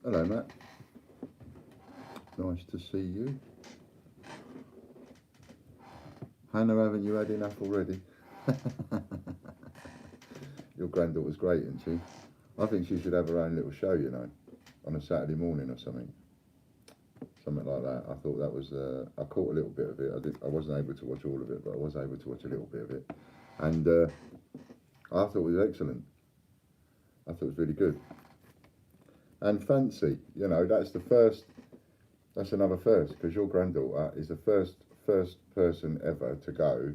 Hello, Matt. Nice to see you. Hannah, haven't you had enough already? Your granddaughter's great, isn't she? I think she should have her own little show, you know, on a Saturday morning or something. Something like that. I thought that was. I caught a little bit of it. I wasn't able to watch all of it, but I was able to watch a little bit of it, and I thought it was excellent. I thought it was really good. And fancy, you know, that's the first. That's another first, because your granddaughter is the first person ever to go,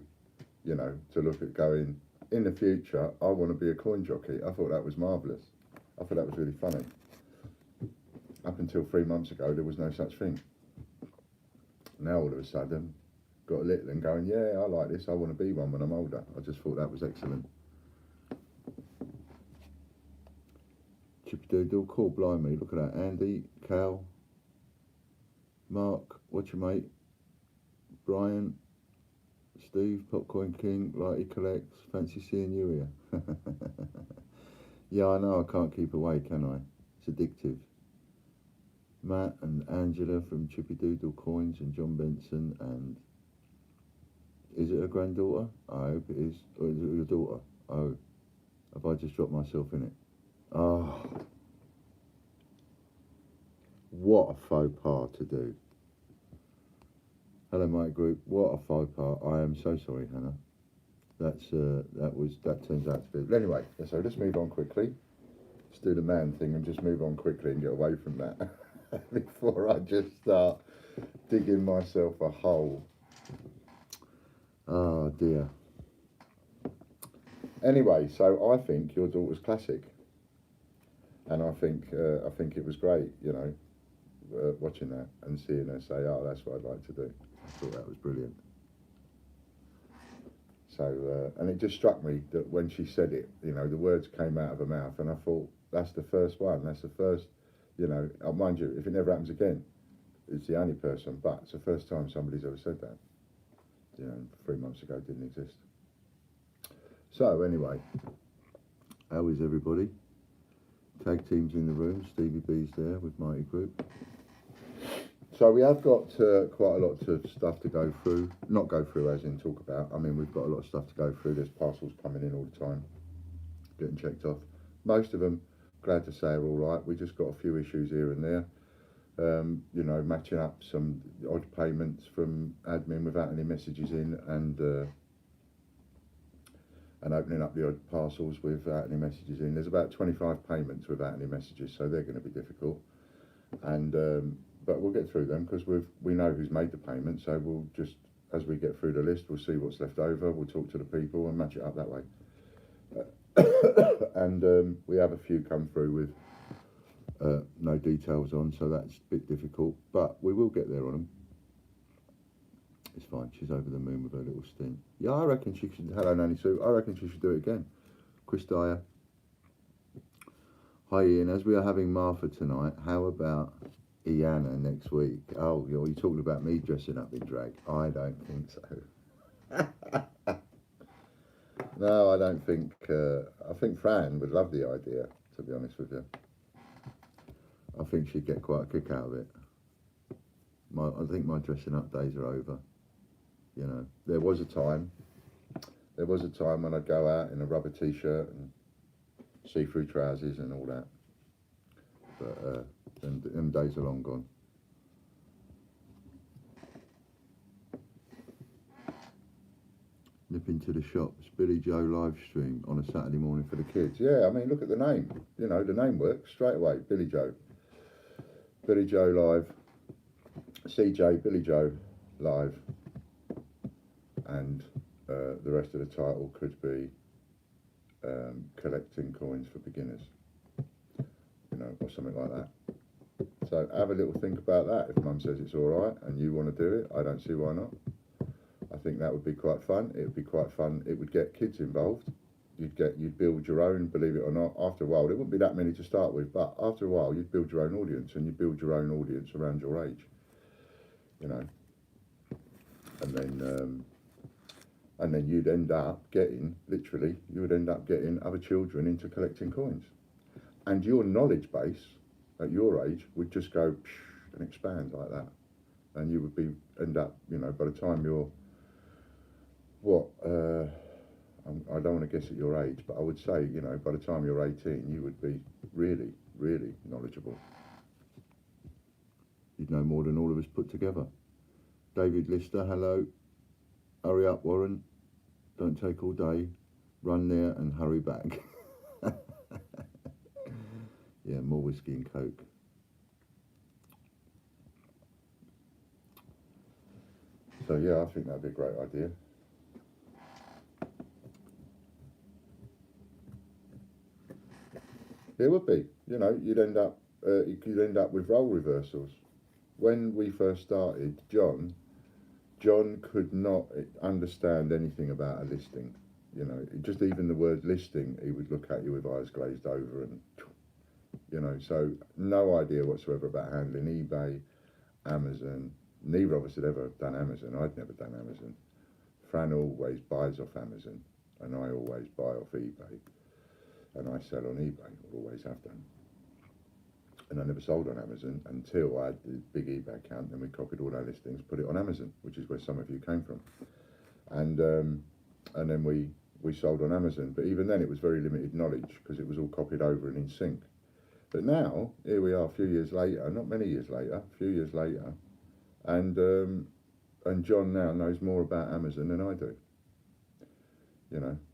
you know, to look at going, in the future, I want to be a coin jockey. I thought that was marvellous. I thought that was really funny. Up until 3 months ago, there was no such thing. Now all of a sudden, got a little and going, yeah, I like this, I want to be one when I'm older. I just thought that was excellent. Chippy Doodle, cool, blimey, look at that. Andy, Cal, Mark, what's your mate? Brian, Steve, Popcorn King, Lighty Collects, fancy seeing you here. Yeah, I know, I can't keep away, can I? It's addictive. Matt and Angela from Chippy Doodle Coins and John Benson, and is it a granddaughter? I hope it is. Or is it your daughter? Oh, have I just dropped myself in it? Oh, what a faux pas to do. Hello, my group. What a faux pas. I am so sorry, Hannah. That turns out to be. But anyway, so let's move on quickly. Let's do the man thing and just move on quickly and get away from that before I just start digging myself a hole. Oh dear. Anyway, so I think your daughter's classic, and I think it was great, you know, watching that and seeing her say, "Oh, that's what I'd like to do." I thought that was brilliant. So, and it just struck me that when she said it, you know, the words came out of her mouth, and I thought, that's the first one. That's the first, you know. Mind you, if it never happens again, it's the only person. But it's the first time somebody's ever said that. You know, 3 months ago it didn't exist. So anyway, how is everybody? Tag teams in the room. Stevie B's there with Mighty Group. So we have got quite a lot of stuff to go through. Not go through as in talk about. I mean, we've got a lot of stuff to go through. There's parcels coming in all the time, getting checked off. Most of them, glad to say, are all right. We just got a few issues here and there. You know, matching up some odd payments from admin without any messages in, and opening up the odd parcels without any messages in. There's about 25 payments without any messages, so they're going to be difficult. And but we'll get through them, because we know who's made the payment. So we'll just, as we get through the list, we'll see what's left over. We'll talk to the people and match it up that way. And we have a few come through with no details on, so that's a bit difficult, but we will get there on them. It's fine. She's over the moon with her little stint. Yeah, I reckon she should. Hello, Nanny Sue. I reckon she should do it again. Chris Dyer. Hi, Ian. As we are having Martha tonight, how about Iana next week? Oh, you're talking about me dressing up in drag? I don't think so. No, I don't think. I think Fran would love the idea, to be honest with you. I think she'd get quite a kick out of it. I think my dressing up days are over. You know, there was a time when I'd go out in a rubber t-shirt and see-through trousers and all that. But them days are long gone. Nip into the shops. Billy Joe live stream on a Saturday morning for the kids. Yeah, I mean, look at the name. You know, the name works straight away. Billy Joe. Billy Joe live. CJ, Billy Joe live. And the rest of the title could be collecting coins for beginners, you know, or something like that. So have a little think about that. If Mum says it's all right and you want to do it, I don't see why not. I think that would be quite fun. It would be quite fun. It would get kids involved. You'd build your own, believe it or not. After a while, there wouldn't be that many to start with, but after a while, you'd build your own audience, and you'd build your own audience around your age, you know. And then And then you'd end up getting, literally, you would end up getting other children into collecting coins. And your knowledge base at your age would just go and expand like that. And you would end up, by the time you're, I don't want to guess at your age, but I would say, by the time you're 18, you would be really, really knowledgeable. You'd know more than all of us put together. David Lister, hello. Hurry up, Warren. Don't take all day. Run there and hurry back. Yeah, more whiskey and coke. So yeah, I think that'd be a great idea. It would be. You'd end up with role reversals. When we first started, John could not understand anything about a listing. Just even the word listing, he would look at you with eyes glazed over, and so no idea whatsoever about handling eBay, Amazon. Neither of us had ever done Amazon. I'd never done Amazon. Fran always buys off Amazon, and I always buy off eBay, and I sell on eBay, always have done. And I never sold on Amazon until I had the big eBay account. Then we copied all our listings, put it on Amazon, which is where some of you came from, and then we sold on Amazon. But even then, it was very limited knowledge because it was all copied over and in sync. But now, here we are, a few years later, not many years later, a few years later, and John now knows more about Amazon than I do.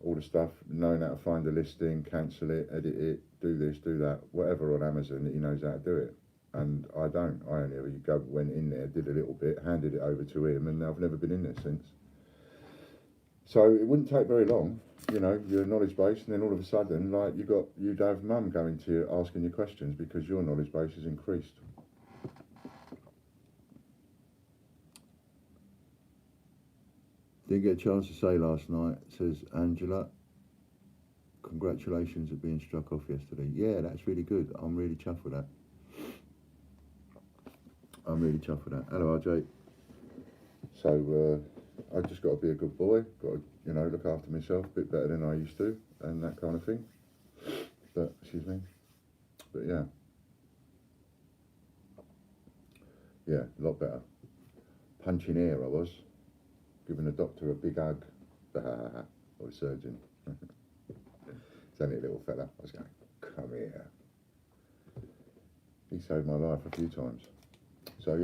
All the stuff, knowing how to find a listing, cancel it, edit it, do this, do that, whatever on Amazon, he knows how to do it. And I don't. I only ever went in there, did a little bit, handed it over to him, and I've never been in there since. So it wouldn't take very long, your knowledge base, and then all of a sudden, like you'd have mum going to you asking you questions because your knowledge base has increased. Didn't get a chance to say last night, says Angela. Congratulations at being struck off yesterday. Yeah, that's really good. I'm really chuffed with that. Hello, RJ. So I just got to be a good boy. Got to, look after myself a bit better than I used to, and that kind of thing. But excuse me. But yeah, a lot better. Punching air, I was. Giving the doctor a big hug, or a surgeon. It's only a little fella. I was going, come here. He saved my life a few times. So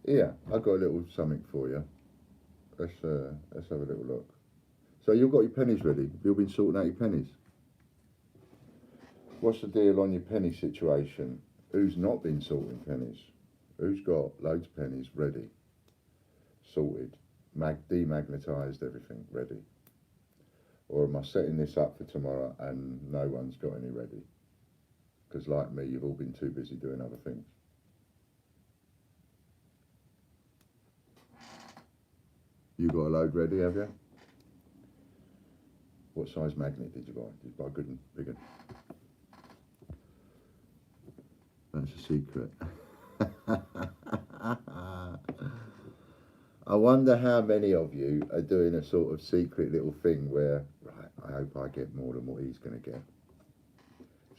yeah, I've got a little something for you. Let's have a little look. So you've got your pennies ready. You've been sorting out your pennies. What's the deal on your penny situation? Who's not been sorting pennies? Who's got loads of pennies ready, sorted? Demagnetized, everything ready? Or am I setting this up for tomorrow and no one's got any ready? Because like me, you've all been too busy doing other things. You got a load ready, have you? What size magnet did you buy? Did you buy a good and big one? That's a secret. I wonder how many of you are doing a sort of secret little thing where, right, I hope I get more than what he's going to get.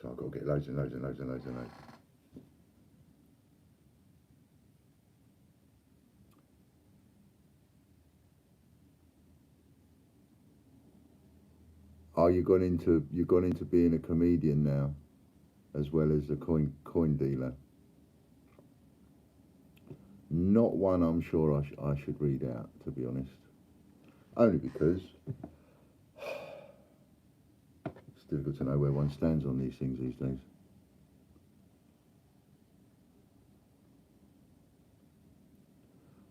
So I've got to get loads and loads and loads and loads and loads. Oh, you've gone into being a comedian now, as well as a coin dealer. Not one I'm sure I should read out, to be honest. Only because it's difficult to know where one stands on these things these days.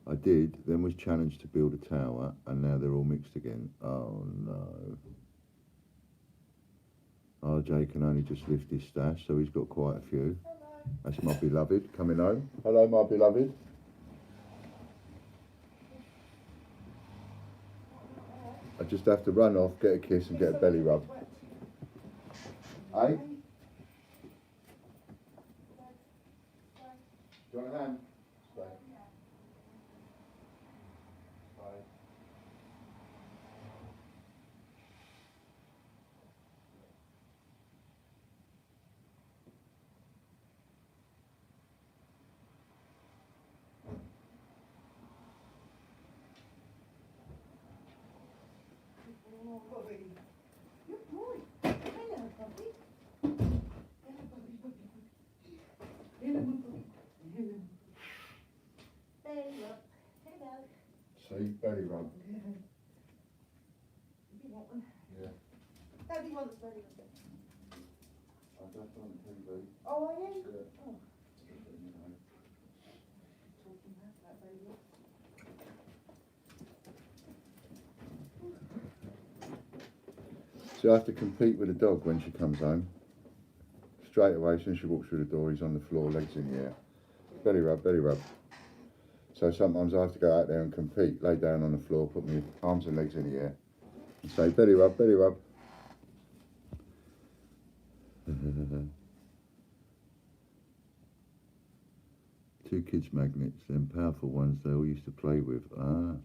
I did, then was challenged to build a tower, and now they're all mixed again. Oh no. RJ can only just lift his stash, so he's got quite a few. That's my beloved coming home. Hello, my beloved. I just have to run off, get a kiss and get a belly rub. Eh? Do you want a hand? Stay. Oh, Bobby. Good boy. Hello, Bobby. Hello, Bobby, Bobby. Hello, Bobby. Hello. Belly rub. Hello. See, belly rub. You want one? Yeah. Daddy wants belly rub. I just on TV. Oh, are you? Yeah. Oh. You know. Talking about belly rub. So I have to compete with the dog when she comes home. Straight away, as soon as she walks through the door, he's on the floor, legs in the air. Belly rub, belly rub. So sometimes I have to go out there and compete, lay down on the floor, put my arms and legs in the air, and say, belly rub, belly rub. Two kids magnets, them powerful ones they all used to play with. Ah.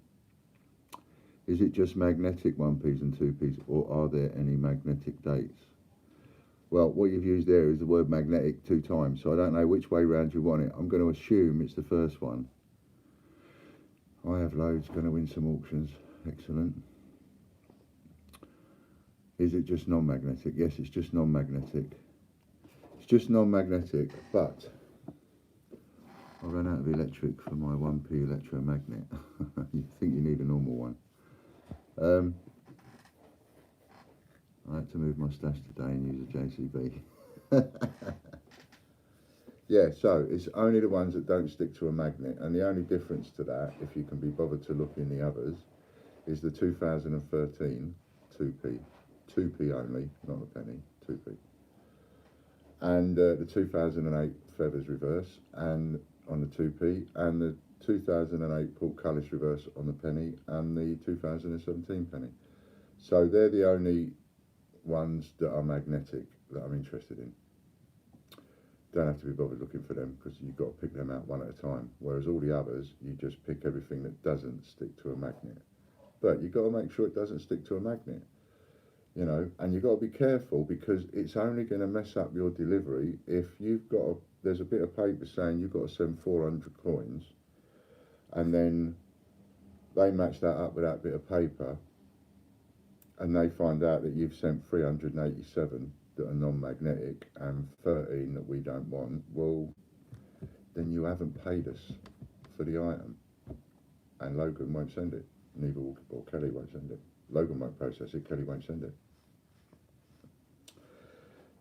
Is it just magnetic 1Ps and 2Ps, or are there any magnetic dates? Well, what you've used there is the word magnetic 2 times, so I don't know which way round you want it. I'm going to assume it's the first one. I have loads, going to win some auctions. Excellent. Is it just non-magnetic? Yes, it's just non-magnetic. It's just non-magnetic, but I ran out of electric for my 1P electromagnet. You think you need a normal one. I had to move my stash today and use a JCB. Yeah, so it's only the ones that don't stick to a magnet, and the only difference to that, if you can be bothered to look in the others, is the 2013 2P. 2P only, not a penny, 2P. And the 2008 Feathers reverse and on the 2P, and the 2008 portcullis reverse on the penny, and the 2017 penny. So they're the only ones that are magnetic that I'm interested in. Don't have to be bothered looking for them, because you've got to pick them out one at a time, whereas all the others you just pick everything that doesn't stick to a magnet. But you've got to make sure it doesn't stick to a magnet, you know, and you've got to be careful, because it's only going to mess up your delivery if you've got there's a bit of paper saying you've got to send 400 coins, and then they match that up with that bit of paper, and they find out that you've sent 387 that are non-magnetic and 13 that we don't want. Well, then you haven't paid us for the item, and Logan won't send it. Neither will, or Kelly won't send it. Logan won't process it, Kelly won't send it.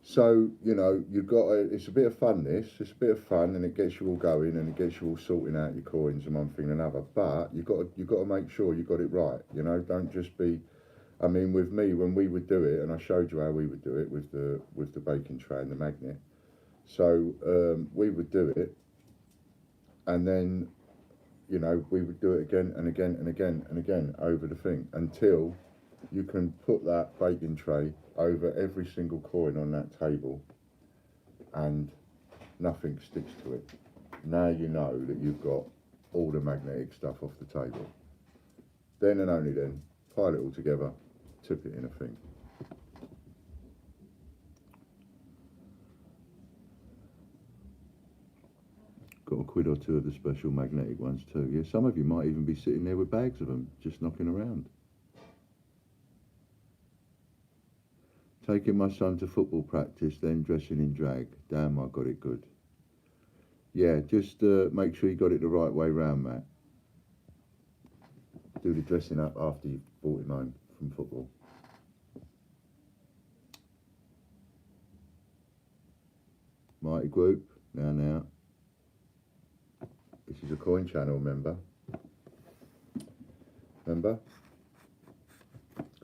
So, you know, you've got it's a bit of fun, it's a bit of fun, and it gets you all going, and it gets you all sorting out your coins and one thing and another, but you've got to make sure you got it right, you know. Don't just be, I mean, with me, when we would do it, and I showed you how we would do it with the baking tray and the magnet. So we would do it, and then, you know, we would do it again and again and again and again over the thing, until you can put that baking tray over every single coin on that table and nothing sticks to it. Now you know that you've got all the magnetic stuff off the table. Then and only then, pile it all together, tip it in a thing. Got a quid or two of the special magnetic ones too. Yeah, some of you might even be sitting there with bags of them, just knocking around. Taking my son to football practice, then dressing in drag. Damn, I got it good. Yeah, just make sure you got it the right way round, Matt. Do the dressing up after you've brought him home from football. Mighty group, now. This is a coin channel, remember?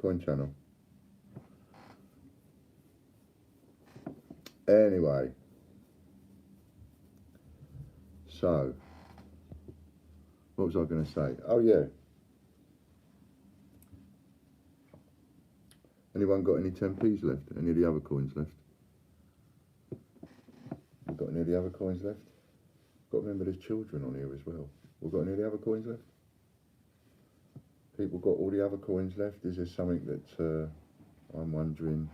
Coin channel. Anyway, so what was I going to say? Oh yeah, anyone got any 10p's left? Any of the other coins left? We've got any of the other coins left? Got to remember there's children on here as well. We've got any of the other coins left? People got all the other coins left? Is there something that I'm wondering,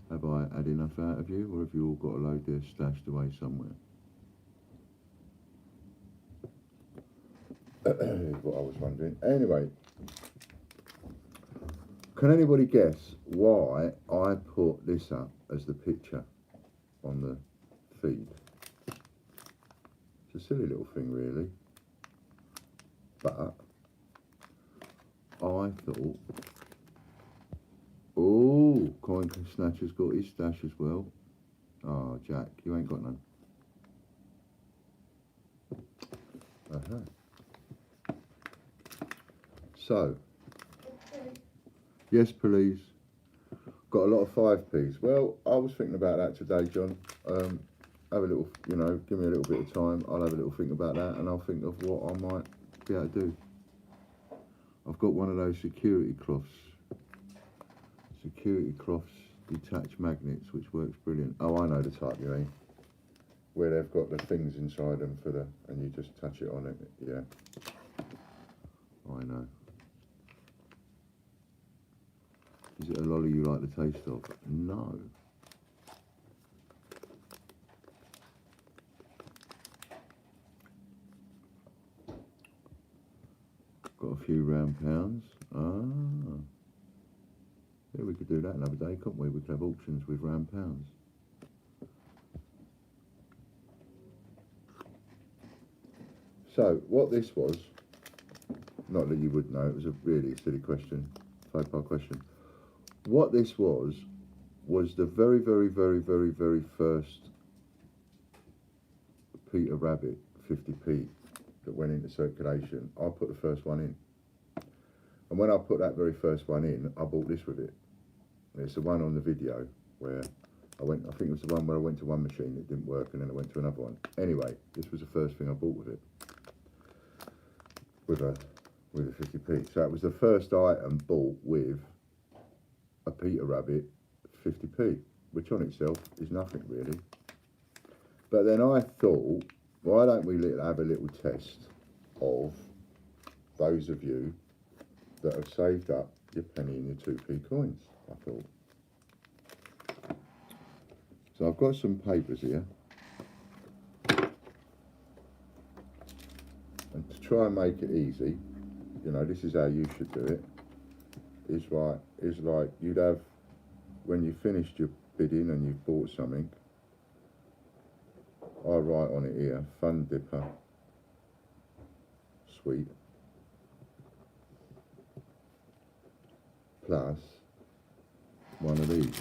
have I had enough out of you, or have you all got a load there stashed away somewhere? Is what I was wondering. Anyway, Can anybody guess why I put this up as the picture on the feed? It's a silly little thing, really. But I thought, oh, Coin Snatcher's got his stash as well. Oh, Jack, you ain't got none. So, yes, please. Got a lot of 5p's. Well, I was thinking about that today, John. Have a little, you know, give me a little bit of time. I'll have a little think about that, and I'll think of what I might be able to do. I've got one of those security cloths. Security cloths, detached magnets, which works brilliant. Oh, I know the type you mean. Where they've got the things inside them for the, and you just touch it on it. Yeah. I know. Is it a lolly you like the taste of? No. Got a few round pounds. Ah. Yeah, we could do that another day, couldn't we? We could have auctions with round pounds. So, what this was, not that you would know, it was a really silly question, 5-part question. What this was the very, very, very, very, very first Peter Rabbit 50p that went into circulation. I put the first one in. And when I put that very first one in, I bought this with it. And it's the one on the video where I think it was the one where I went to one machine that didn't work and then I went to another one. Anyway, this was the first thing I bought with it. With a 50p. So it was the first item bought with a Peter Rabbit 50p, which on itself is nothing really. But then I thought, why don't we have a little test of those of you that have saved up your penny and your 2p coins, I thought. So I've got some papers here. And to try and make it easy, you know, this is how you should do it. It's like you'd have, when you finished your bidding and you've bought something, I write on it here, Fun Dipper, sweet, plus one of these.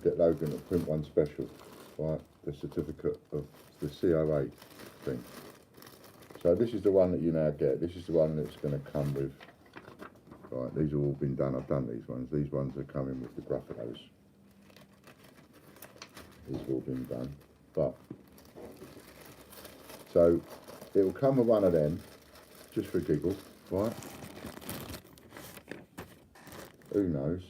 Get Logan to print one special, right? The certificate of the COA thing. So this is the one that you now get. This is the one that's going to come with, right, these have all been done. I've done these ones. These ones are coming with the graphitos. These have all been done. But, so, it will come with one of them, just for a giggle, right? Who knows?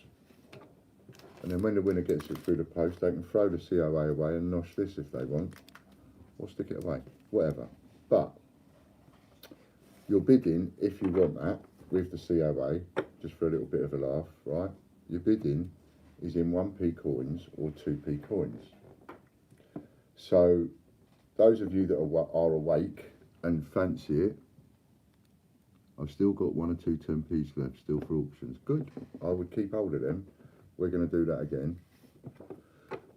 And then when the winner gets it through the post, they can throw the COA away and nosh this if they want. Or stick it away, whatever. But, you're bidding, if you want that, with the COA, just for a little bit of a laugh, right? Your bidding is in 1p coins or 2p coins. So, those of you that are awake and fancy it, I've still got 1 or 2 10p's left, still for auctions. Good, I would keep hold of them. We're going to do that again.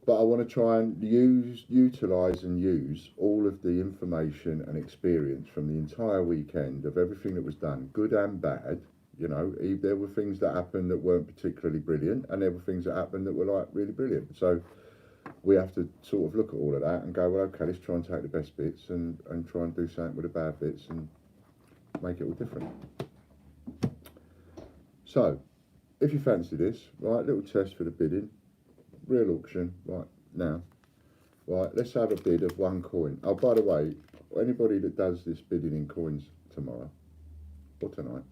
But I want to try and utilise and use all of the information and experience from the entire weekend of everything that was done, good and bad. You know, there were things that happened that weren't particularly brilliant, and there were things that happened that were like really brilliant. So we have to sort of look at all of that and go, well, okay, let's try and take the best bits and try and do something with the bad bits and make it all different. So, if you fancy this, right, little test for the bidding. Real auction, right, now. Right, let's have a bid of 1 coin. Oh, by the way, anybody that does this bidding in coins tomorrow, or tonight,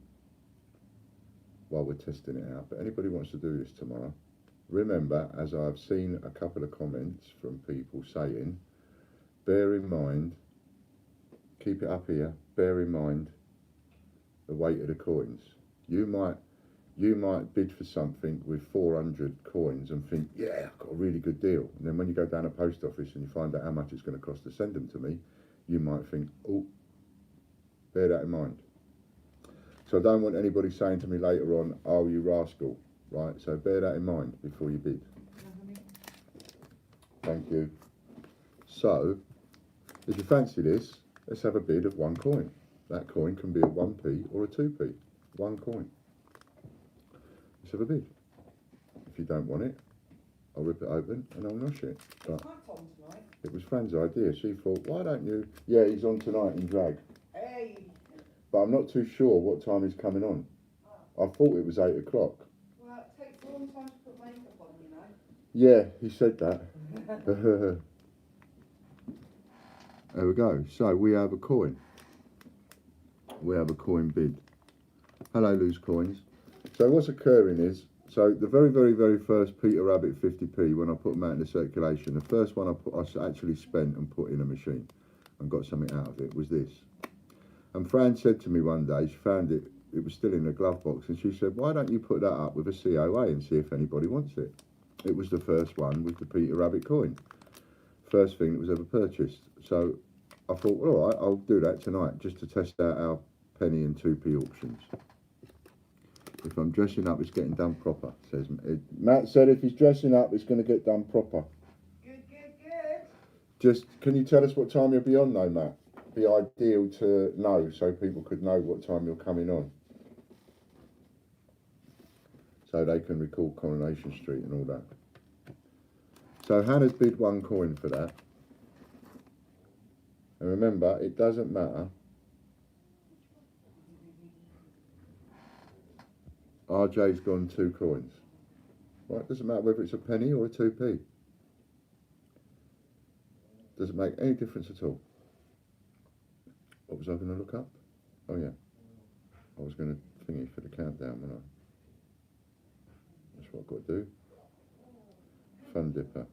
while we're testing it out, but anybody wants to do this tomorrow, remember, as I've seen a couple of comments from people saying, bear in mind, keep it up here, bear in mind the weight of the coins. You might bid for something with 400 coins and think, yeah, I've got a really good deal. And then when you go down a post office and you find out how much it's going to cost to send them to me, you might think, oh, bear that in mind. So I don't want anybody saying to me later on, "Oh, you rascal!" Right? So bear that in mind before you bid. Thank you. So, if you fancy this, let's have a bid of 1 coin. That coin can be a 1p or a 2p. 1 coin. Let's have a bid. If you don't want it, I'll rip it open and I'll nosh it. But Mike's on tonight. it was Fran's idea. She thought, why don't you? Yeah, he's on tonight in drag. Hey. But I'm not too sure what time he's coming on. I thought it was 8 o'clock. Well, it takes a long time to put makeup on, you know. Yeah, he said that. There we go. So we have a coin. We have a coin bid. Hello, loose coins. So what's occurring is, so the very, very, very first Peter Rabbit 50p, when I put them out into circulation, the first one I actually spent and put in a machine and got something out of it was this. And Fran said to me one day, she found it, it was still in a glove box, and she said, why don't you put that up with a COA and see if anybody wants it? It was the first one with the Peter Rabbit coin. First thing that was ever purchased. So I thought, well, all right, I'll do that tonight just to test out our penny and 2p auctions. If I'm dressing up, it's getting done proper, says Matt. Said if he's dressing up, it's going to get done proper. Good, good, good. Just, can you tell us what time you'll be on though, Matt? Be ideal to know so people could know what time you're coming on. So they can record Coronation Street and all that. So Hannah's bid 1 coin for that. And remember, it doesn't matter. RJ's gone 2 coins. Right, it doesn't matter whether it's a penny or a 2p. Doesn't make any difference at all. What was I going to look up? Oh yeah, I was going to thingy for the countdown, wasn't I? That's what I've got to do. Fun dipper.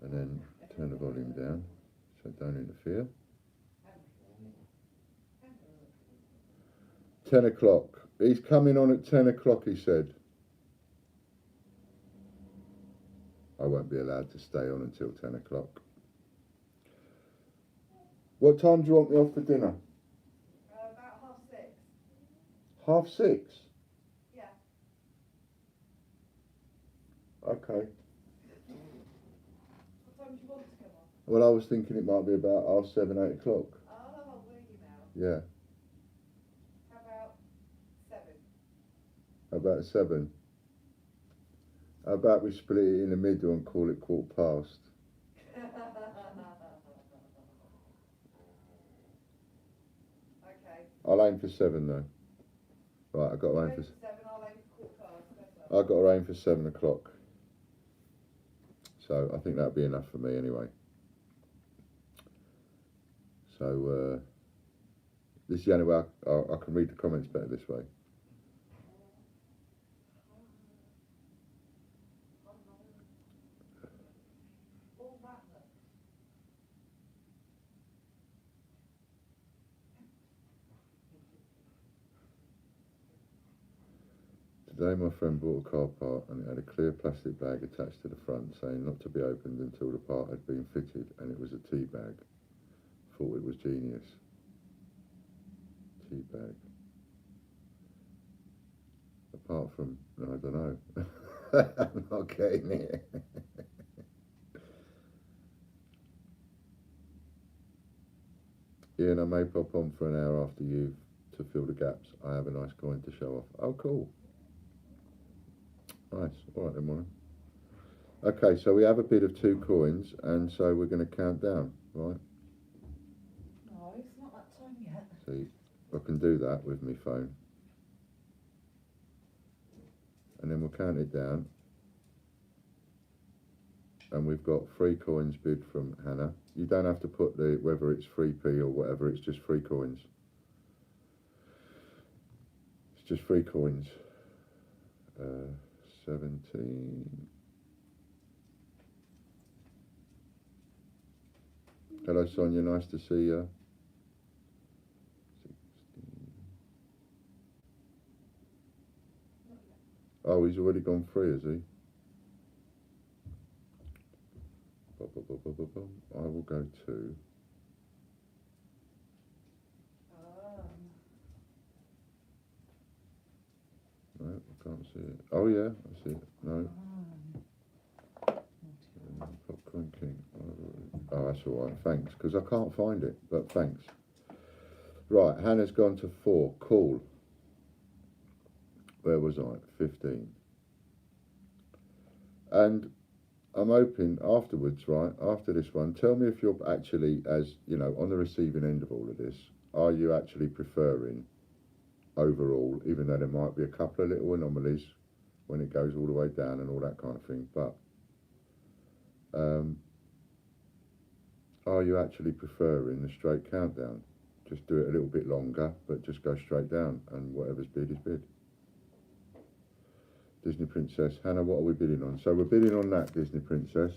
And then turn the volume down so don't interfere. 10 o'clock. He's coming on at 10 o'clock, he said. I won't be allowed to stay on until 10 o'clock. What time do you want me off for dinner? About 6:30. 6:30? Yeah. Okay. What time do you want to come on? Well, I was thinking it might be about 7:30, 8 o'clock. Oh, will you now? Yeah. How about 7? About 7. How about we split it in the middle and call it 7:15? Okay. I'll aim for 7 though. Right, I've got to aim for 7, I'll aim for 7:15. I've got to aim for 7 o'clock. So I think that'll be enough for me anyway. So this is the only way I can read the comments better this way. Today my friend bought a car part and it had a clear plastic bag attached to the front saying not to be opened until the part had been fitted, and it was a tea bag. Thought it was genius. Tea bag. Apart from, no, I don't know. I'm not getting it. Yeah, and I may pop on for an hour after you to fill the gaps. I have a nice coin to show off. Oh, cool. Nice. All right then, Mona. Okay, so we have a bid of 2 coins, and so we're going to count down, right? No, it's not that time yet. See, I can do that with my phone. And then we'll count it down. And we've got 3 coins bid from Hannah. You don't have to put the whether it's 3p or whatever, it's just 3 coins. It's just 3 coins. 17. Hello Sonia, nice to see you. 16. Oh, he's already gone 3, has he? I will go 2. can't see it. Oh yeah, I see it. No. Popcorn King. Oh, that's all right. Thanks, because I can't find it. But thanks. Right, Hannah's gone to 4. Cool. Where was I? 15. And I'm hoping afterwards, right, after this one, tell me if you're actually, as you know, on the receiving end of all of this, are you actually preferring overall, even though there might be a couple of little anomalies when it goes all the way down and all that kind of thing, but are you actually preferring the straight countdown? Just do it a little bit longer, but just go straight down, and whatever's bid is bid. Disney Princess. Hannah, what are we bidding on? So we're bidding on that Disney Princess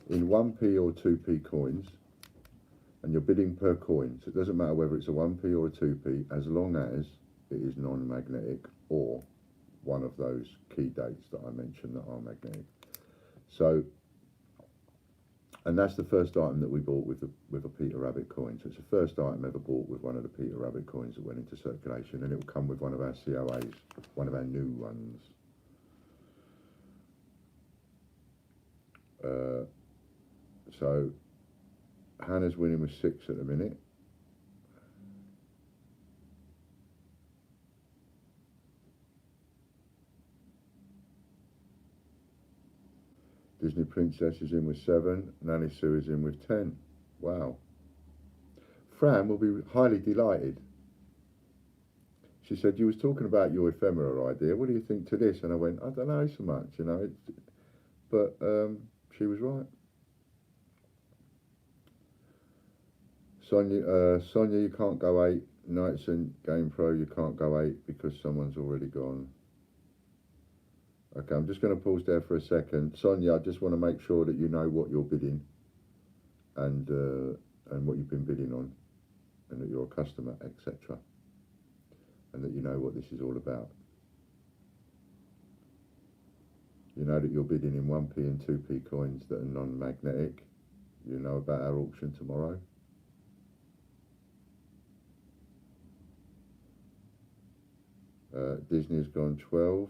in 1p or 2p coins, and you're bidding per coin. So it doesn't matter whether it's a 1p or a 2p, as long as it is non-magnetic or one of those key dates that I mentioned that are magnetic. So, and that's the first item that we bought with a Peter Rabbit coin. So it's the first item ever bought with one of the Peter Rabbit coins that went into circulation, and it will come with one of our COAs, one of our new ones. So Hannah's winning with 6 at the minute. Disney Princess is in with 7. Nanny Sue is in with 10. Wow. Fran will be highly delighted. She said, you was talking about your ephemera idea. What do you think to this? And I went, I don't know so much, you know. But she was right. Sonia, you can't go 8. Knights and Game Pro, you can't go 8 because someone's already gone. Okay, I'm just going to pause there for a second. Sonia, I just want to make sure that you know what you're bidding and what you've been bidding on, and that you're a customer, etc. And that you know what this is all about. You know that you're bidding in 1p and 2p coins that are non-magnetic. You know about our auction tomorrow. Disney's gone 12.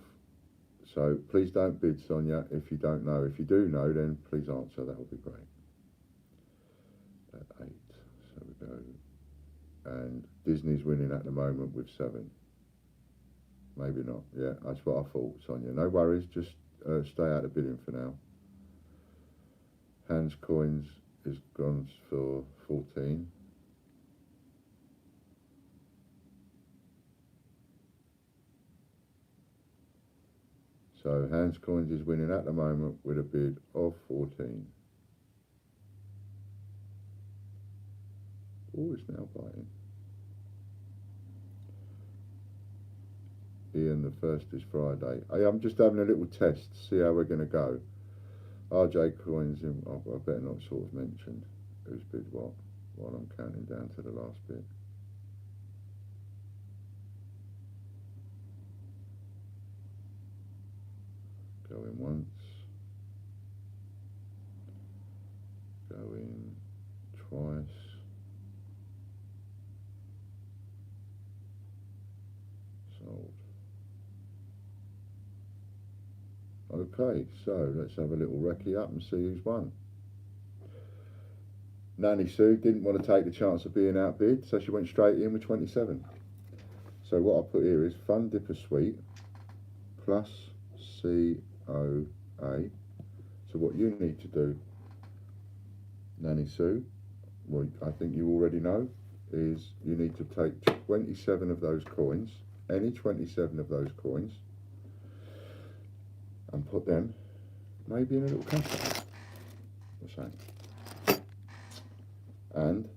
So please don't bid, Sonia, if you don't know. If you do know, then please answer. That would be great. At 8. So we go. And Disney's winning at the moment with 7. Maybe not. Yeah, that's what I thought, Sonia. No worries. Just stay out of bidding for now. Hans Coins is gone for 14. So Hans Coins is winning at the moment with a bid of 14. Oh, it's now biting. Ian, the first is Friday. I'm just having a little test to see how we're going to go. RJ Coins, I better not sort of mention who's bid what while I'm counting down to the last bit. Going once. Going twice. Sold. Okay, so let's have a little recce up and see who's won. Nanny Sue didn't want to take the chance of being outbid, so she went straight in with 27. So what I put here is Fun Dipper Suite plus COA. So what you need to do, Nanny Sue, well, I think you already know, is you need to take 27 of those coins, any 27 of those coins, and put them maybe in a little cash or something. And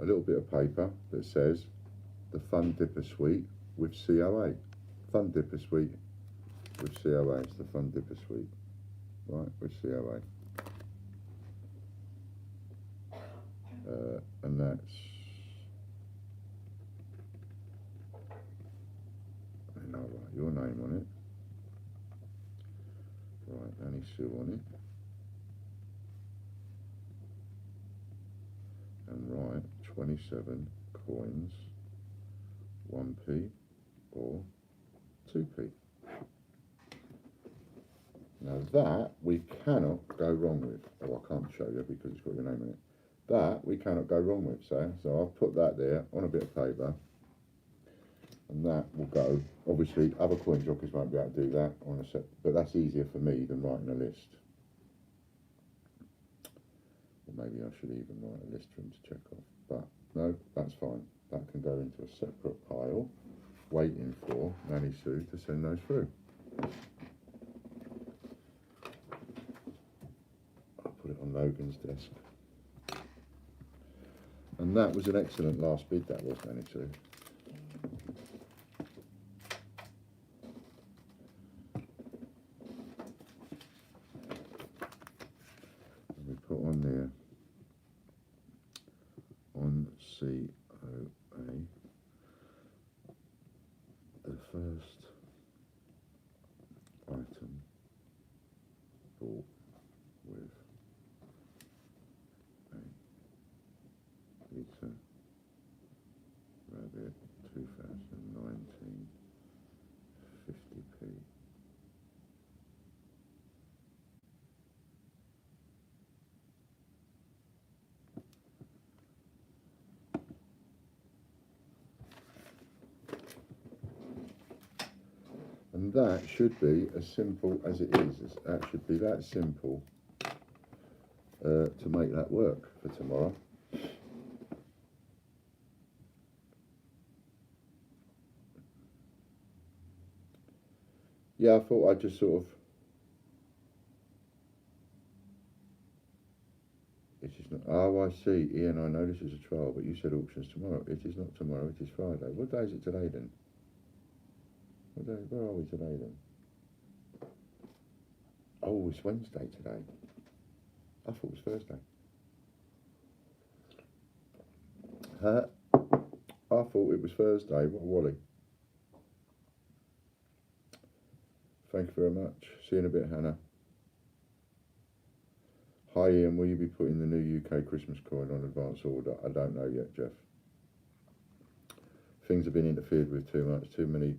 a little bit of paper that says the Fun Dipper Suite with COA. Fun Dipper Suite with COA. It's the Fun Dipper Suite, right, with COA. And that's, I know, right, your name on it. Right, Annie Sue on it. And write 27 coins, 1p or 2p. Now that we cannot go wrong with. Oh, I can't show you because it's got your name in it. That we cannot go wrong with, so I've put that there on a bit of paper, and that will go. Obviously, other coin jockeys won't be able to do that on a set, but that's easier for me than writing a list. Or maybe I should even write a list for him to check off. But no, that's fine. That can go into a separate pile, waiting for Nanny Sue to send those through. I'll put it on Logan's desk. And that was an excellent last bid, that was, Nanny Sue. And we put on there, on COA, the first item bought with a pizza rabbit 2019 50p. And that should be as simple as it is. That should be that simple to make that work for tomorrow. Yeah, I thought I'd just sort of. It is not. Oh, I see. Ian, I know this is a trial, but you said auctions tomorrow. It is not tomorrow. It is Friday. What day is it today then? What day? Where are we today then? Oh, it's Wednesday today. I thought it was Thursday. I thought it was Thursday. What a wally. Thank you very much. See you in a bit, Hannah. Hi Ian, will you be putting the new UK Christmas coin on advance order? I don't know yet, Jeff. Things have been interfered with too much. Too many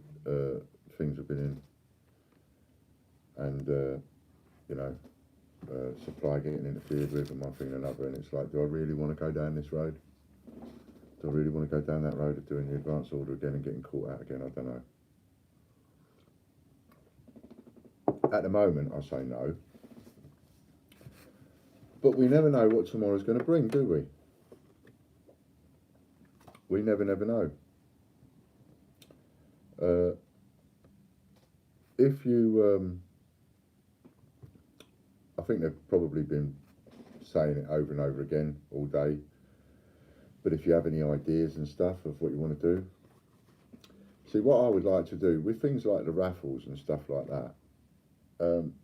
things have been in. And, you know, supply getting interfered with and one thing and another. And it's like, do I really want to go down this road? Do I really want to go down that road of doing the advance order again and getting caught out again? I don't know. At the moment, I say no. But we never know what tomorrow's going to bring, do we? We never know. If you, I think they've probably been saying it over and over again all day. But if you have any ideas and stuff of what you want to do, see what I would like to do with things like the raffles and stuff like that.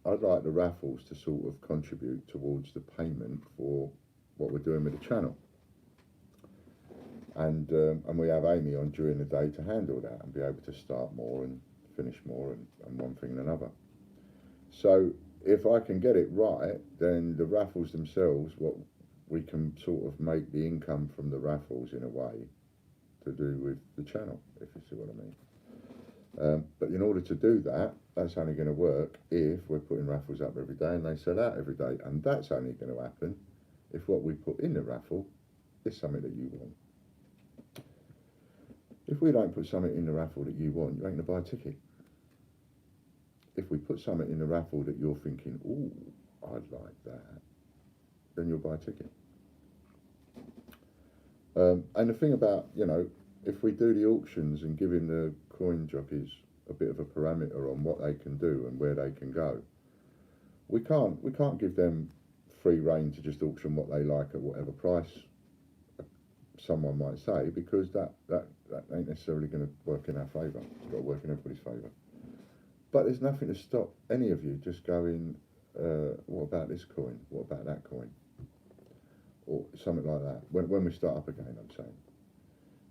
I'd like the raffles to sort of contribute towards the payment for what we're doing with the channel. And we have Amy on during the day to handle that and be able to start more and finish more and one thing and another. So if I can get it right, then the raffles themselves, what we can sort of make the income from the raffles in a way to do with the channel, if you see what I mean. But in order to do that, that's only going to work if we're putting raffles up every day and they sell out every day. And that's only going to happen if what we put in the raffle is something that you want. If we don't put something in the raffle that you want, you ain't going to buy a ticket. If we put something in the raffle that you're thinking, ooh, I'd like that, then you'll buy a ticket. And the thing about, you know, if we do the auctions and giving the coin jockeys a bit of a parameter on what they can do and where they can go, we can't give them free rein to just auction what they like at whatever price someone might say, because that ain't necessarily going to work in our favour. It's got to work in everybody's favour. But there's nothing to stop any of you just going, what about this coin? What about that coin? Or something like that. When we start up again, I'm saying.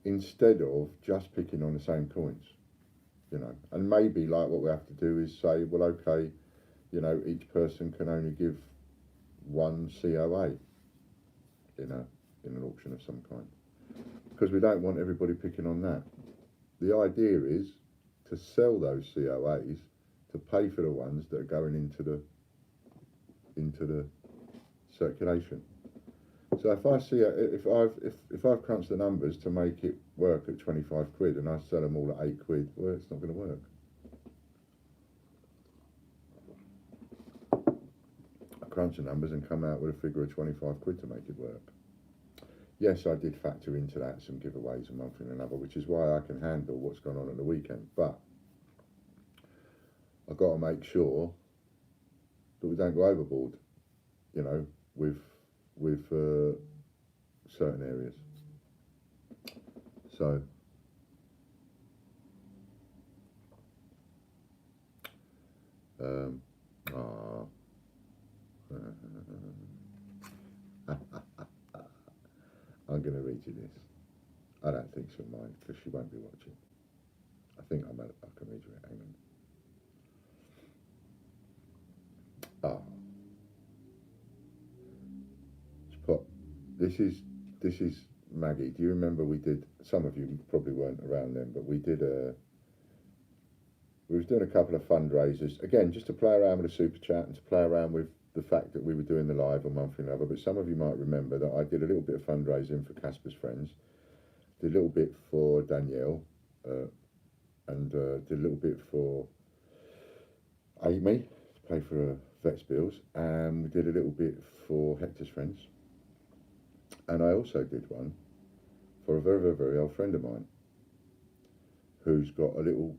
Instead of just picking on the same coins, you know. And maybe like what we have to do is say, well, okay, you know, each person can only give one COA in an auction of some kind. Because we don't want everybody picking on that. The idea is to sell those COAs to pay for the ones that are going into the into the circulation. So if I see if I've crunched the numbers to make it work at 25 quid and I sell them all at 8 quid, well, it's not going to work. I crunch the numbers and come out with a figure of 25 quid to make it work. Yes, I did factor into that some giveaways a month and another, which is why I can handle what's gone on at the weekend. But I've got to make sure that we don't go overboard, you know, with certain areas. So I'm going to read you this. I don't think she'll mind because she won't be watching. I think I can read you it. Hang on. This is Maggie. Do you remember we did? Some of you probably weren't around then, but we did we was doing a couple of fundraisers again, just to play around with the super chat and to play around with the fact that we were doing the live on Monthly Lover. But some of you might remember that I did a little bit of fundraising for Casper's friends, did a little bit for Danielle, and did a little bit for Amy to pay for her vet's bills, and we did a little bit for Hector's friends. And I also did one for a very, very, very old friend of mine who's got a little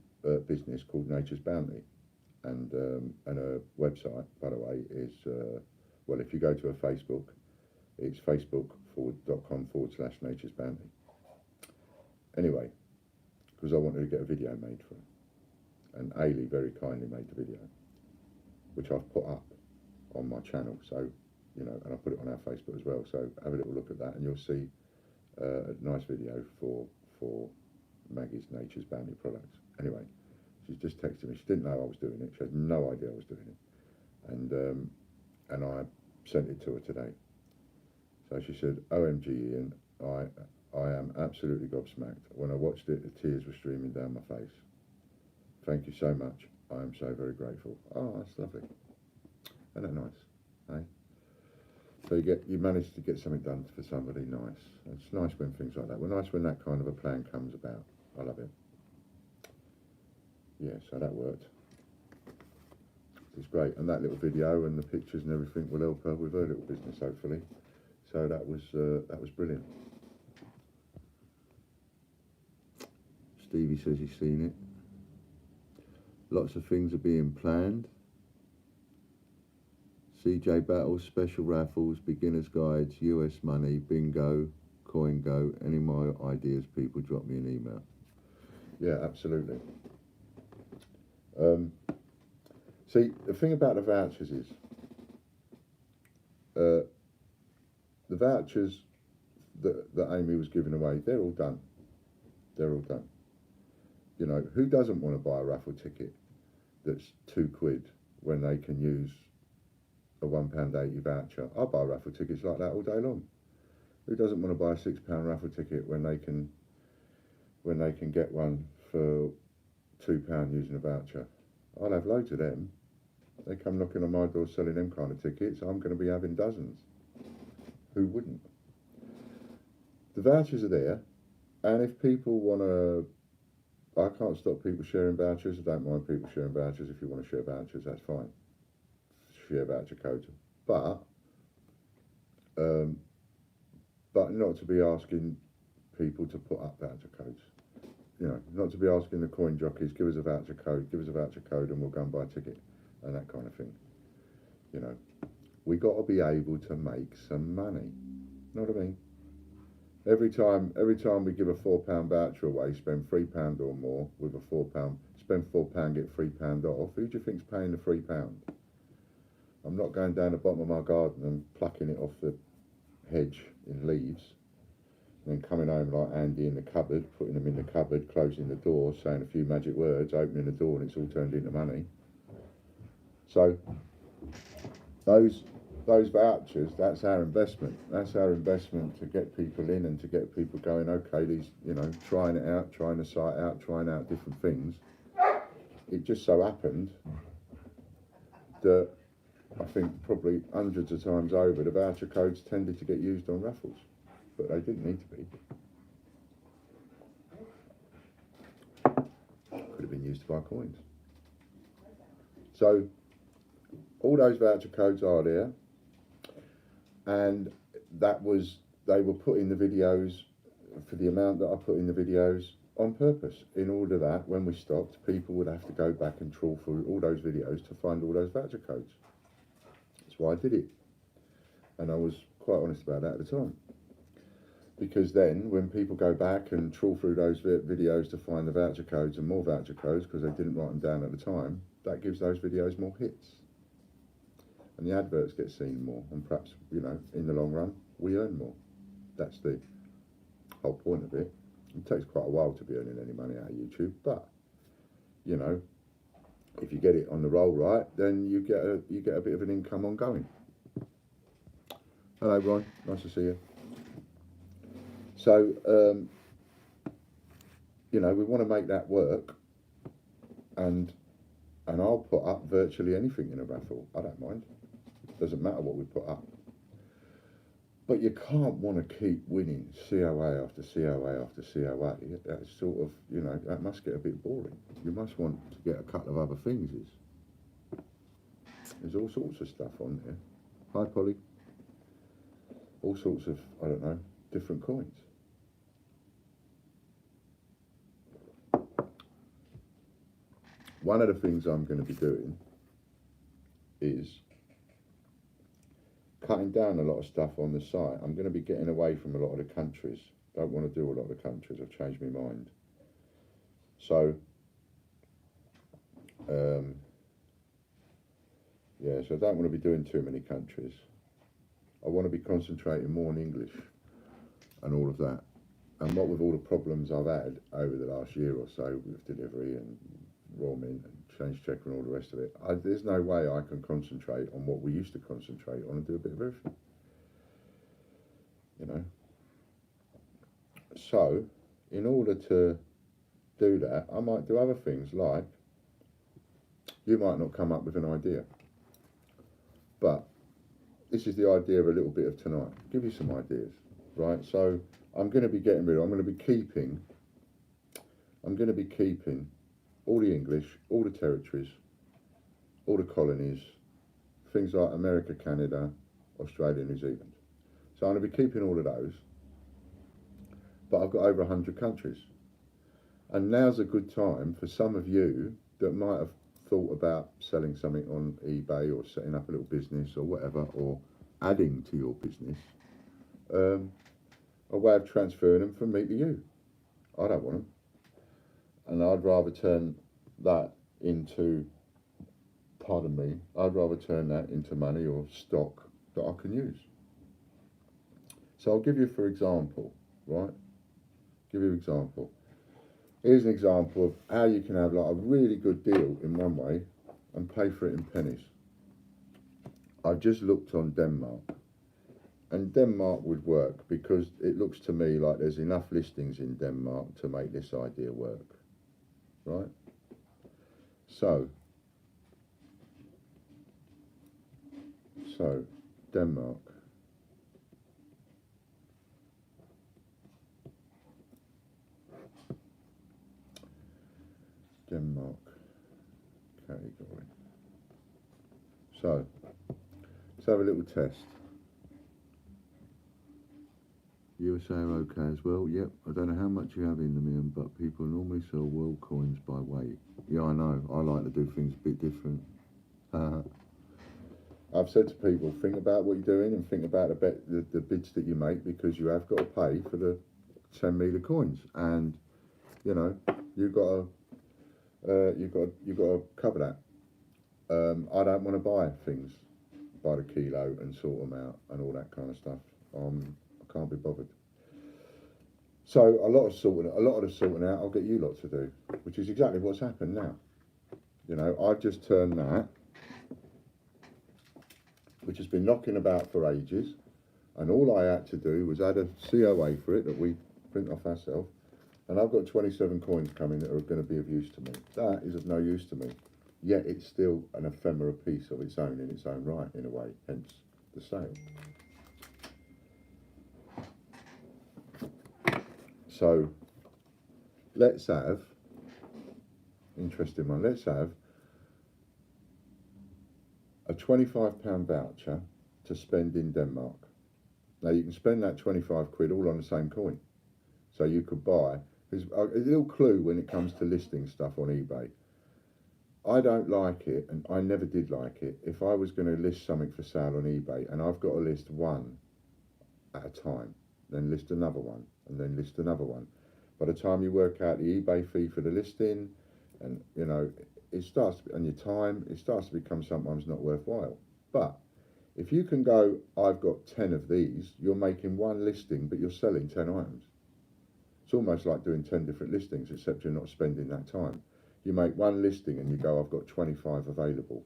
business called Nature's Bounty. And her website, by the way, is, well, if you go to her Facebook, it's facebook.com/Nature's Bounty. Anyway, because I wanted to get a video made for her. And Ailey very kindly made the video, which I've put up on my channel. So, you know, and I put it on our Facebook as well. So have a little look at that, and you'll see a nice video for Maggie's Nature's Bounty products. Anyway, she's just texted me. She didn't know I was doing it. She had no idea I was doing it, and I sent it to her today. So she said, "OMG, Ian, I am absolutely gobsmacked. When I watched it, the tears were streaming down my face. Thank you so much. I am so very grateful." Oh, that's lovely. Isn't that nice, eh? So you manage to get something done for somebody nice. It's nice when things like that. Well, nice when that kind of a plan comes about. I love it. Yeah, so that worked. It's great, and that little video and the pictures and everything will help her with her little business, hopefully. So that was brilliant. Stevie says he's seen it. Lots of things are being planned. CJ battles, special raffles, beginners guides, US money, bingo, coin go. Any more ideas, people, drop me an email. Yeah, absolutely. See, the thing about the vouchers is, the vouchers that Amy was giving away, they're all done. They're all done. You know, who doesn't want to buy a raffle ticket that's £2 when they can use a £1.80 voucher? I buy raffle tickets like that all day long. Who doesn't want to buy a £6 raffle ticket when they can get one for £2 using a voucher? I'll have loads of them. They come knocking on my door selling them kind of tickets. I'm going to be having dozens. Who wouldn't? The vouchers are there, and if people want to, I can't stop people sharing vouchers. I don't mind people sharing vouchers. If you want to share vouchers, that's fine. Share voucher codes, but not to be asking people to put up voucher codes. You know, not to be asking the coin jockeys, give us a voucher code, and we'll go and buy a ticket, and that kind of thing. You know, we got to be able to make some money. Know what I mean? Every time we give a £4 voucher away, spend £3 or more with a £4. Spend £4, get £3 off. Who do you think's paying the £3? I'm not going down the bottom of my garden and plucking it off the hedge in leaves, and then coming home like Andy in the cupboard, putting them in the cupboard, closing the door, saying a few magic words, opening the door, and it's all turned into money. So those vouchers, that's our investment. That's our investment to get people in and to get people going, okay, these, you know, trying it out, trying the site out, trying out different things. It just so happened that I think probably hundreds of times over, the voucher codes tended to get used on raffles, but they didn't need to be. Could have been used to buy coins. So all those voucher codes are there, and they were put in the videos for the amount that I put in the videos on purpose, in order that when we stopped, people would have to go back and trawl through all those videos to find all those voucher codes. That's why I did it, and I was quite honest about that at the time, because then when people go back and trawl through those videos to find the voucher codes and more voucher codes because they didn't write them down at the time, that gives those videos more hits, and the adverts get seen more, and perhaps, you know, in the long run we earn more. That's the whole point of it. It takes quite a while to be earning any money out of YouTube, but you know, if you get it on the roll right, then you get a bit of an income ongoing. Hello, Ron. Nice to see you. So, you know, we want to make that work, and I'll put up virtually anything in a raffle. I don't mind. Doesn't matter what we put up. But you can't want to keep winning COA after COA after COA. That's sort of, you know, that must get a bit boring. You must want to get a couple of other things. There's all sorts of stuff on there. Hi, Polly. All sorts of, I don't know, different coins. One of the things I'm going to be doing is cutting down a lot of stuff on the site. I'm going to be getting away from a lot of the countries. Don't want to do a lot of the countries. I've changed my mind. So, yeah, so I don't want to be doing too many countries. I want to be concentrating more on English and all of that. And what with all the problems I've had over the last year or so with delivery and raw mint and change checker and all the rest of it, there's no way I can concentrate on what we used to concentrate on and do a bit of everything, you know. So in order to do that, I might do other things, like you might not come up with an idea, but this is the idea of a little bit of tonight. I'll give you some ideas, right? So I'm going to be keeping all the English, all the territories, all the colonies, things like America, Canada, Australia, New Zealand. So I'm going to be keeping all of those, but I've got over 100 countries. And now's a good time for some of you that might have thought about selling something on eBay or setting up a little business or whatever, or adding to your business, a way of transferring them from me to you. I don't want them. And I'd rather turn that into, I'd rather turn that into money or stock that I can use. So I'll give you, for example, right? Give you an example. Here's an example of how you can have like a really good deal in one way and pay for it in pennies. I've just looked on Denmark, and Denmark would work because it looks to me like there's enough listings in Denmark to make this idea work. Right? So Denmark. Denmark category. So let's have a little test. USA are okay as well. Yep, I don't know how much you have in them, but people normally sell world coins by weight. Yeah, I know. I like to do things a bit different. I've said to people, think about what you're doing and think about the bids that you make, because you have got to pay for the 10 meter coins, and you know you've got to cover that. I don't want to buy things by the kilo and sort them out and all that kind of stuff. I can't be bothered. So a lot of the sorting out I'll get you lot to do, which is exactly what's happened now. You know, I've just turned that, which has been knocking about for ages, and all I had to do was add a COA for it that we print off ourselves, and I've got 27 coins coming that are going to be of use to me. That is of no use to me. yet it's still an ephemera piece of its own in its own right, in a way, hence the sale. So let's have, interesting one, let's have a £25 voucher to spend in Denmark. Now you can spend that 25 quid all on the same coin. So you could buy, there's a little clue when it comes to listing stuff on eBay. I don't like it, and I never did like it, if I was going to list something for sale on eBay and I've got to list one at a time, then list another one, and then list another one. By the time you work out the eBay fee for the listing, and you know, it starts to, and your time, it starts to become sometimes not worthwhile. But if you can go, I've got 10 of these, you're making one listing, but you're selling 10 items. It's almost like doing 10 different listings, except you're not spending that time. You make one listing and you go, I've got 25 available.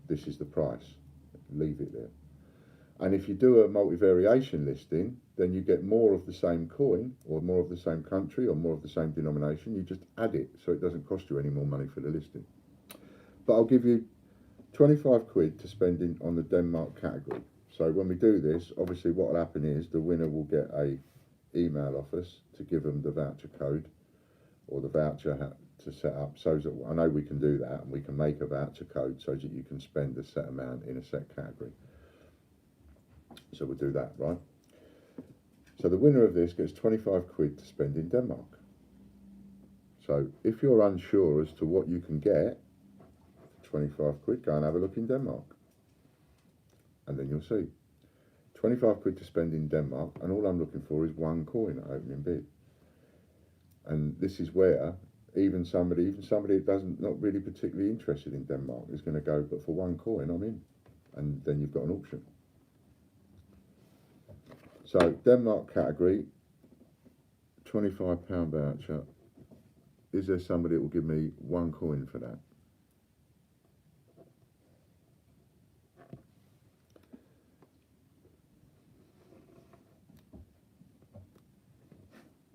This is the price. Leave it there. And if you do a multi-variation listing, then you get more of the same coin, or more of the same country, or more of the same denomination. You just add it, so it doesn't cost you any more money for the listing. But I'll give you 25 quid to spend on the Denmark category. So when we do this, obviously what will happen is the winner will get a email off us to give them the voucher code, or the voucher to set up, so that I know we can do that, and we can make a voucher code so that you can spend a set amount in a set category. So we'll do that, right? So the winner of this gets 25 quid to spend in Denmark. So if you're unsure as to what you can get for 25 quid, go and have a look in Denmark. And then you'll see. 25 quid to spend in Denmark, and all I'm looking for is one coin at opening bid. And this is where even somebody that doesn't, not really particularly interested in Denmark, is going to go, but for one coin I'm in. And then you've got an auction. So Denmark category, £25 voucher. Is there somebody that will give me one coin for that?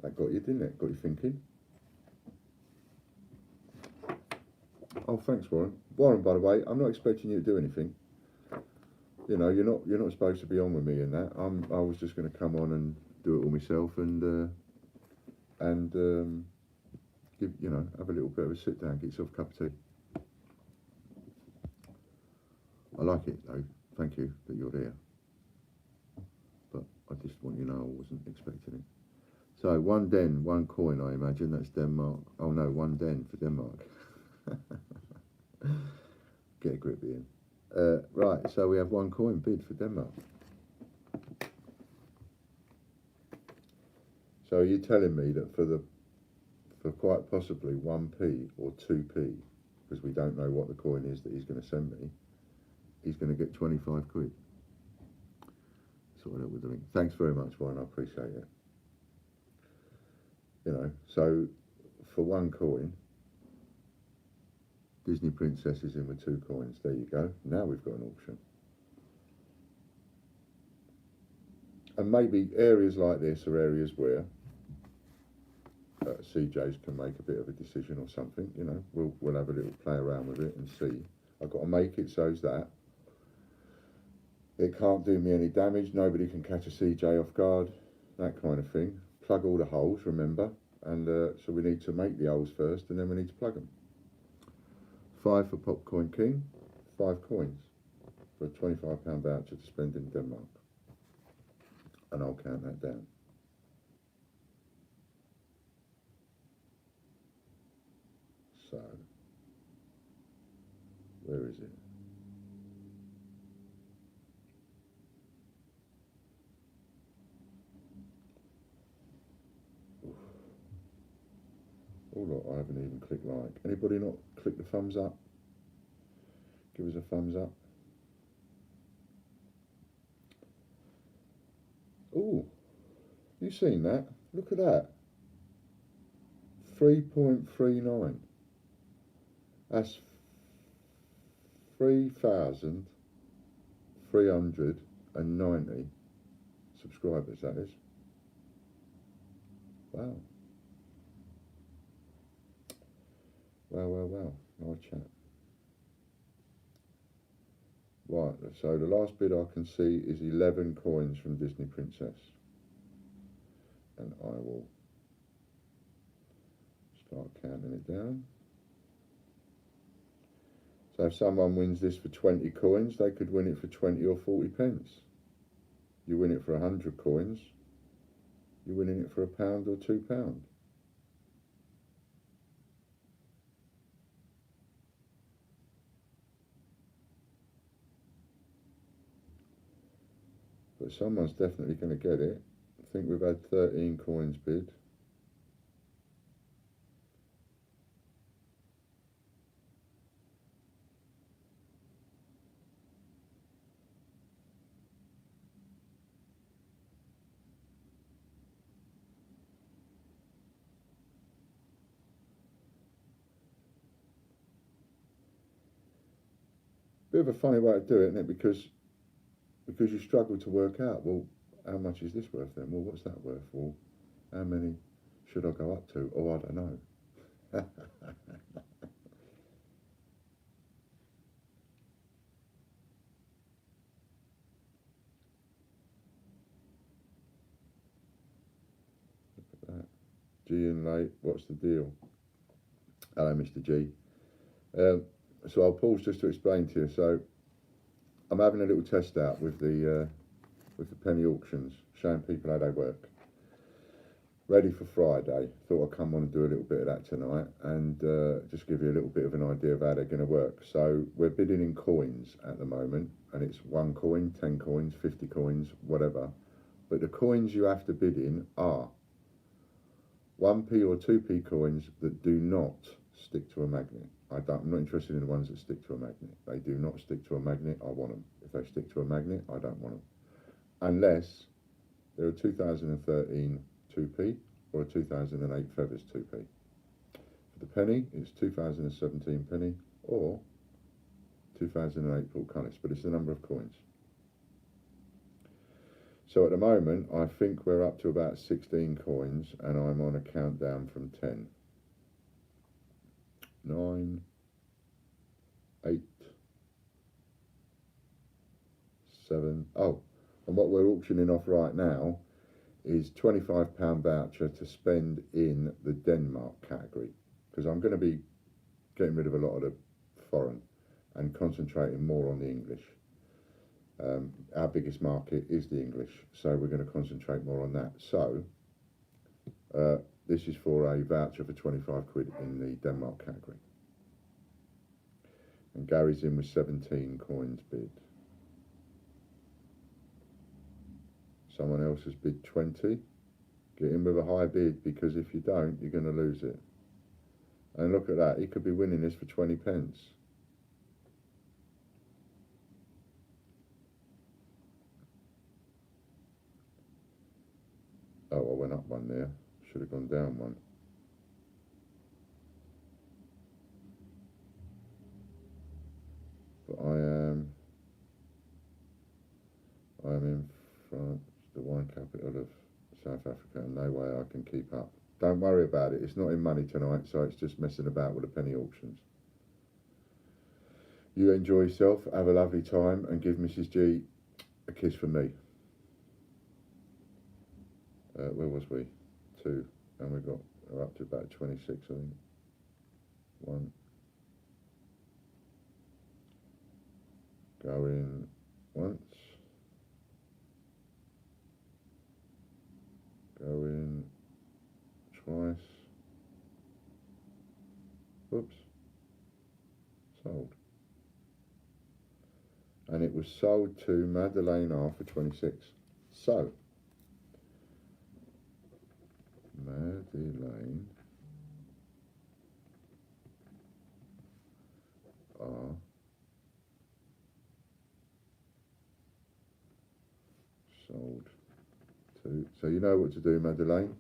That got you, didn't it? Got you thinking. Oh, thanks, Warren. Warren, by the way, I'm not expecting you to do anything. You know, you're not supposed to be on with me in that. I was just going to come on and do it all myself, and give, you know, have a little bit of a sit down, get yourself a cup of tea. I like it though. Thank you that you're there. But I just want you to know I wasn't expecting it. So one den, one coin, I imagine. That's Denmark. Oh no, one den for Denmark. Get a grip, Ian. Right, so we have one coin bid for Denmark. So are you telling me that for quite possibly 1p or 2p, because we don't know what the coin is that he's going to send me, he's going to get 25 quid? That's what we're doing. Thanks very much, Warren. I appreciate it. You know, so for one coin, Disney Princess is in with 2 coins. There you go. Now we've got an auction. And maybe areas like this are areas where CJs can make a bit of a decision or something. You know, we'll have a little play around with it and see. I've got to make it so that it can't do me any damage. Nobody can catch a CJ off guard. That kind of thing. Plug all the holes, remember. And so we need to make the holes first, and then we need to plug them. 5 for Popcorn King, 5 coins for a £25 voucher to spend in Denmark. And I'll count that down. So, where is it? Oh look, I haven't even clicked like. Anybody not click the thumbs up? Give us a thumbs up. Oh, you seen that? Look at that. 3.39. That's 3,390 subscribers, that is. Wow. Wow. Nice chat. Right, so the last bid I can see is 11 coins from Disney Princess. And I will start counting it down. So if someone wins this for 20 coins, they could win it for 20 or 40 pence. You win it for 100 coins, you're winning it for £1 or £2. But someone's definitely going to get it. I think we've had 13 coins bid. Bit of a funny way to do it, isn't it? Because you struggle to work out, well, how much is this worth then? Well, what's that worth? Well, how many should I go up to? Oh, I don't know. G in late, what's the deal? Hello, Mr. G. So I'll pause just to explain to you. So I'm having a little test out with the penny auctions, showing people how they work. Ready for Friday. Thought I'd come on and do a little bit of that tonight and just give you a little bit of an idea of how they're going to work. So we're bidding in coins at the moment, and it's 1 coin, 10 coins, 50 coins, whatever. But the coins you have to bid in are 1p or 2p coins that do not stick to a magnet. I'm not interested in the ones that stick to a magnet. They do not stick to a magnet. I want them. If they stick to a magnet, I don't want them. Unless they're a 2013 2p or a 2008 Feathers 2p. For the penny, it's 2017 penny or 2008 portcullis, but it's the number of coins. So at the moment, I think we're up to about 16 coins, and I'm on a countdown from 10. 9, 8, 7. Oh, and what we're auctioning off right now is £25 voucher to spend in the Denmark category, because I'm going to be getting rid of a lot of the foreign and concentrating more on the English. Our biggest market is the English, so we're going to concentrate more on that. So this is for a voucher for 25 quid in the Denmark category. And Gary's in with 17 coins bid. Someone else has bid 20. Get in with a high bid, because if you don't, you're going to lose it. And look at that, he could be winning this for 20 pence. Oh, I went up one there. Should have gone down one. But I am in France, the wine capital of South Africa, and no way I can keep up. Don't worry about it. It's not in money tonight, so it's just messing about with the penny auctions. You enjoy yourself, have a lovely time, and give Mrs. G a kiss from me. Where was we? 2, and we're up to about 26, I think. 1. Go in once. Go in twice. Whoops. Sold. And it was sold to Madeleine R for 26. So, Madeleine R sold to. So you know what to do, Madeleine.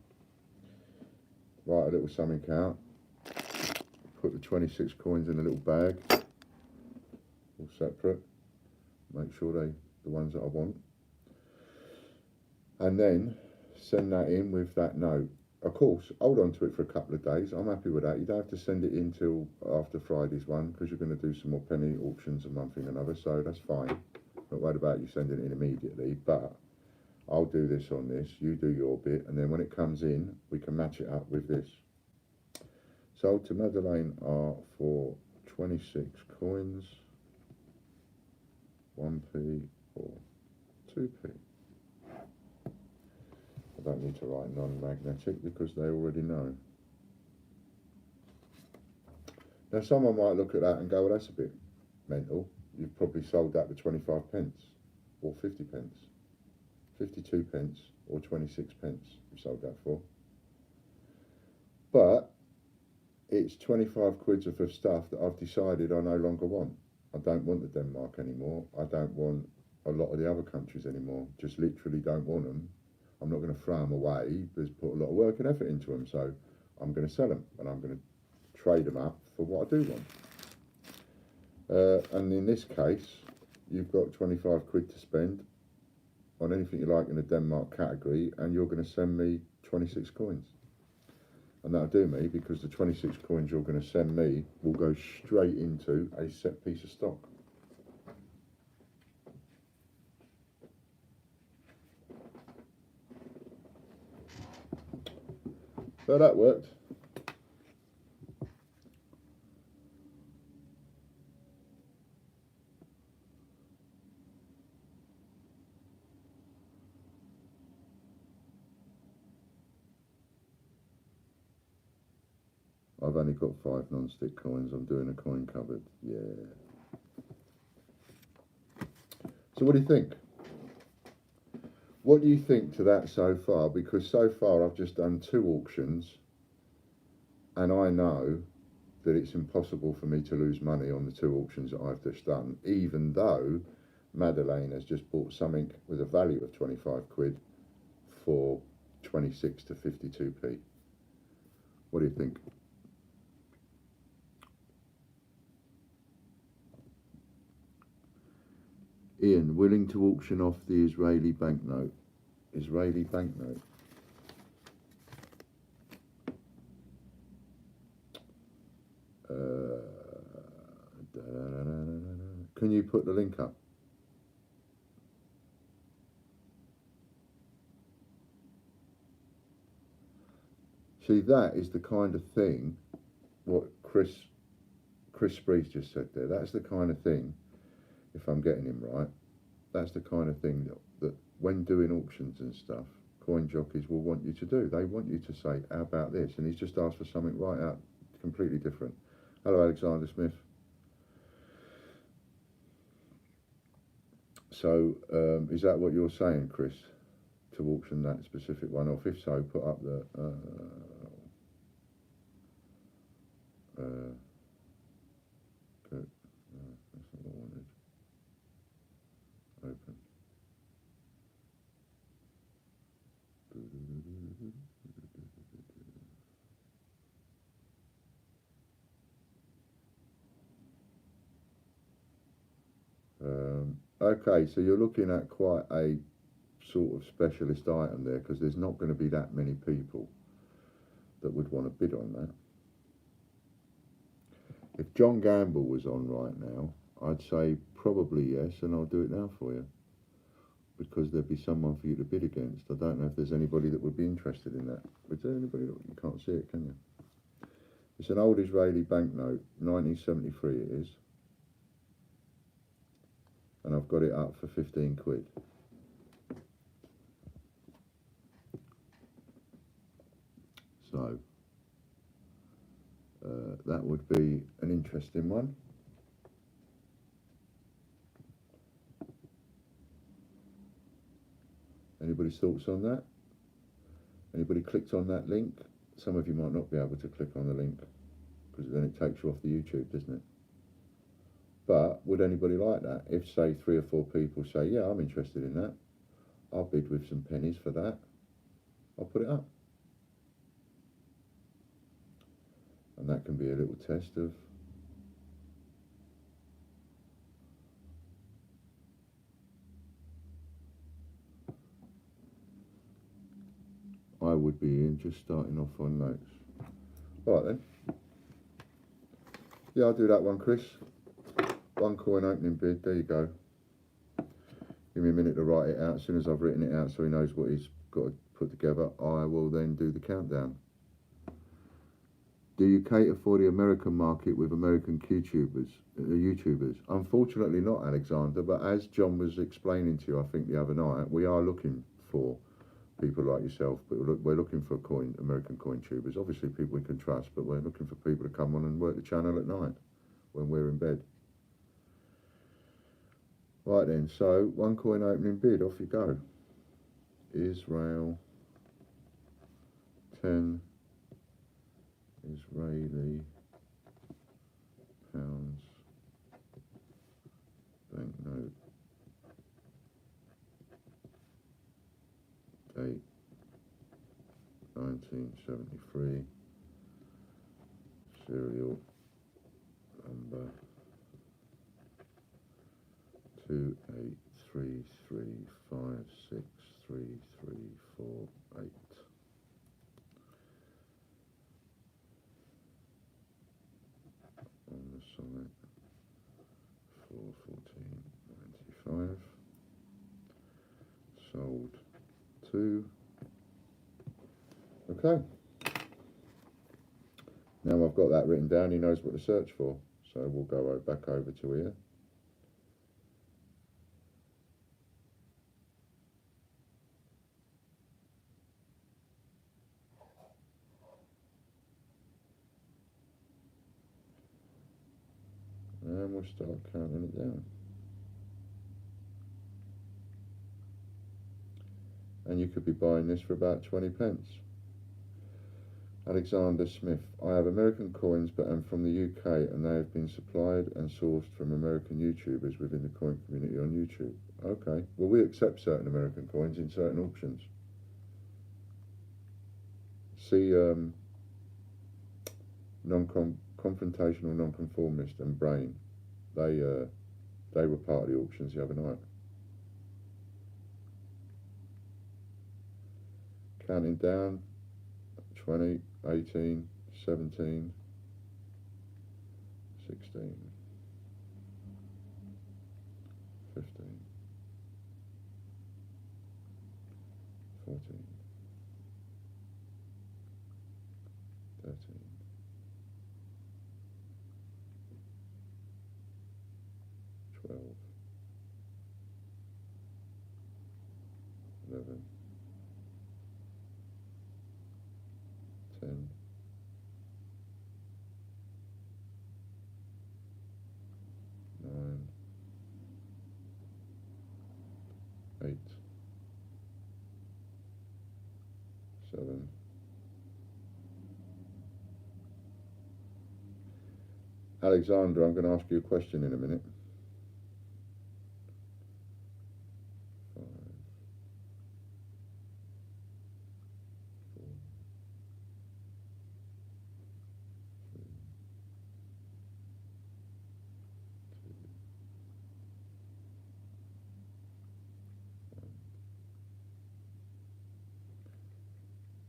Write a little something out. Put the 26 coins in a little bag, all separate. Make sure they're the ones that I want. And then send that in with that note. of course, hold on to it for a couple of days. I'm happy with that. You don't have to send it in till after Friday's one because you're going to do some more penny auctions and one thing and another, so that's fine. Not worried about you sending it in immediately, but I'll do this on this, you do your bit, and then when it comes in, we can match it up with this. Sold to Madeleine are for 26 coins, 1p or 2p. I don't need to write non-magnetic because they already know. Now someone might look at that and go, well, that's a bit mental. You've probably sold that for 25 pence or 50 pence, 52 pence or 26 pence you sold that for. But it's 25 quid's worth of stuff that I've decided I no longer want. I don't want the Denmark anymore. I don't want a lot of the other countries anymore. Just literally don't want them. I'm not going to throw them away. There's put a lot of work and effort into them, so I'm going to sell them and I'm going to trade them up for what I do want. And in this case, you've got 25 quid to spend on anything you like in the Denmark category, and you're going to send me 26 coins. And that'll do me because the 26 coins you're going to send me will go straight into a set piece of stock. So that worked. I've only got 5 non-stick coins. I'm doing a coin cupboard. Yeah. So what do you think? What do you think to that so far? Because so far I've just done 2 auctions and I know that it's impossible for me to lose money on the 2 auctions that I've just done, even though Madeleine has just bought something with a value of 25 quid for 26 to 52p. What do you think? Ian, willing to auction off the Israeli banknote. Israeli banknote. Can you put the link up? See, that is the kind of thing, what Chris Sprees just said there, that's the kind of thing, if I'm getting him right, that's the kind of thing that when doing auctions and stuff, coin jockeys will want you to do. They want you to say, how about this? And he's just asked for something right out, completely different. Hello, Alexander Smith. So, is that what you're saying, Chris? To auction that specific one off? If so, put up the... good. No, that's not what I wanted. Open. Okay, so you're looking at quite a sort of specialist item there, because there's not going to be that many people that would want to bid on that. If John Gamble was on right now, I'd say probably yes, and I'll do it now for you, because there'd be someone for you to bid against. I don't know if there's anybody that would be interested in that. Is there anybody? You can't see it, can you? It's an old Israeli banknote, 1973 it is, and I've got it up for 15 quid. So that would be an interesting one. Anybody's thoughts on that? Anybody clicked on that link? Some of you might not be able to click on the link because then it takes you off the YouTube, doesn't it? But would anybody like that? If, say, 3 or 4 people say, yeah, I'm interested in that, I'll bid with some pennies for that, I'll put it up. And that can be a little test of I would be in, just starting off on notes. Alright then. Yeah, I'll do that one, Chris. One coin opening bid, there you go. Give me a minute to write it out. As soon as I've written it out so he knows what he's got to put together, I will then do the countdown. Do you cater for the American market with American YouTubers? Unfortunately not, Alexander, but as John was explaining to you, I think the other night, we are looking for people like yourself, but we're looking for American coin tubers. Obviously people we can trust, but we're looking for people to come on and work the channel at night when we're in bed. Right then, so one coin opening bid, off you go. Israel, 10 Israeli pounds, banknote, date 1973, serial number 2833563348. On the side, 414.95. Sold 2. Okay. Now I've got that written down, he knows what to search for. So we'll go back over to here. And we'll start counting it down. And you could be buying this for about 20 pence. Alexander Smith, I have American coins but am from the UK and they have been supplied and sourced from American YouTubers within the coin community on YouTube. Okay, well we accept certain American coins in certain auctions. See confrontational, non-conformist and Brain, they were part of the auctions the other night. Counting down, 20, 18, 17, 16, 15, 14, 13, 12, 11, 10, 9, 8, 7, Alexander, I'm going to ask you a question in a minute. 5, 4, 3, 2, 1.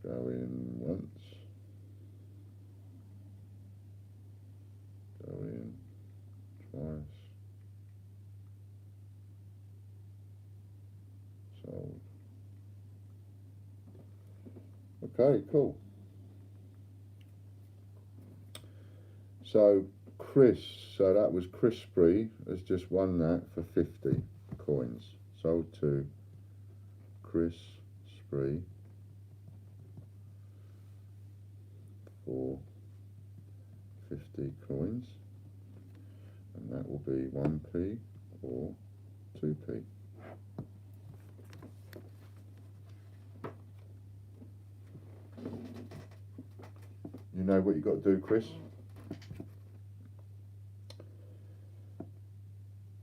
Go in once. Go in twice. Sold. Okay, cool. So Chris, so that was Chris Spree has just won that for 50 coins. Sold to Chris Spree for 50 coins, and that will be 1p or 2p. You know what you got to do, Chris?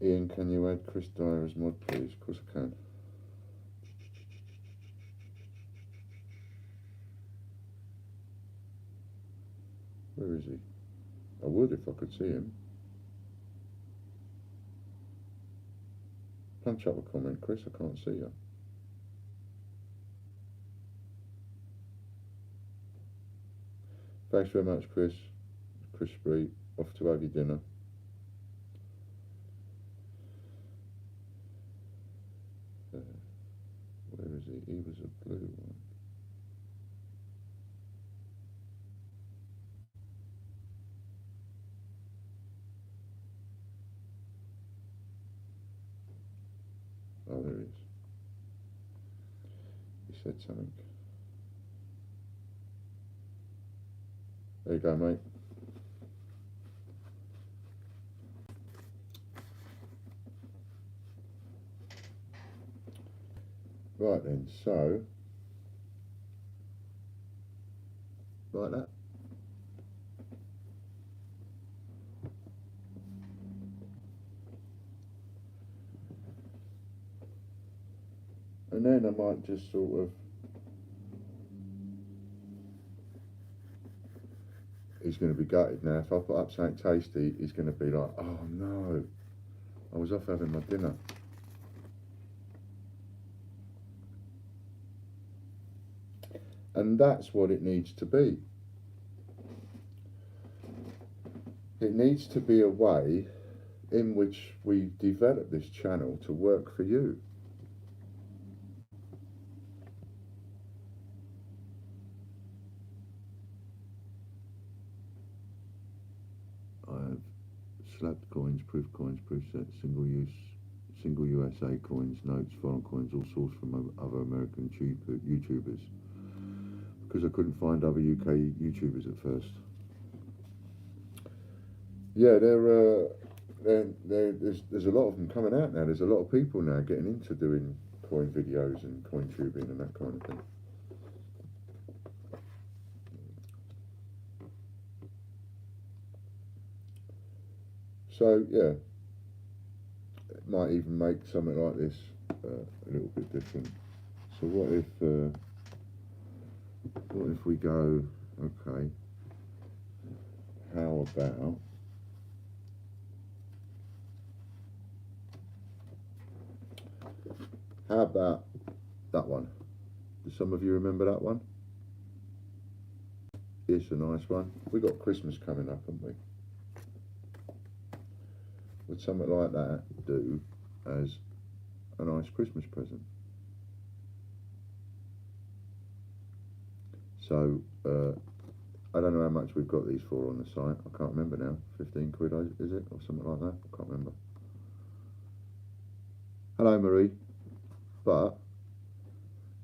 Ian, can you add Chris Dyer as mod, please? Of course I can. Where is he? I would if I could see him. Punch up a comment, Chris, I can't see you. Thanks very much, Chris. Chris Spree, off to have your dinner. Where is he? He was a blue one. Oh, there he is. He said something. There you go, mate. Right then, so, like that. And then I might just sort of, he's going to be gutted now. If I put up something tasty, he's going to be like, oh no, I was off having my dinner. And that's what it needs to be. It needs to be a way in which we develop this channel to work for you. I have slabbed coins, proof sets, single USA coins, notes, foreign coins, all sourced from other American YouTubers. Because I couldn't find other UK YouTubers at first. Yeah, there's a lot of them coming out now. There's a lot of people now getting into doing coin videos and coin tubing and that kind of thing. So yeah, it might even make something like this a little bit different. So what if we go, okay, how about that one? Do some of you remember that one? It's a nice one. We got Christmas coming up, haven't we? Would something like that do as a nice Christmas present? So I don't know how much we've got these for on the site. I can't remember now. 15 quid, is it? Or something like that? I can't remember. Hello, Marie. But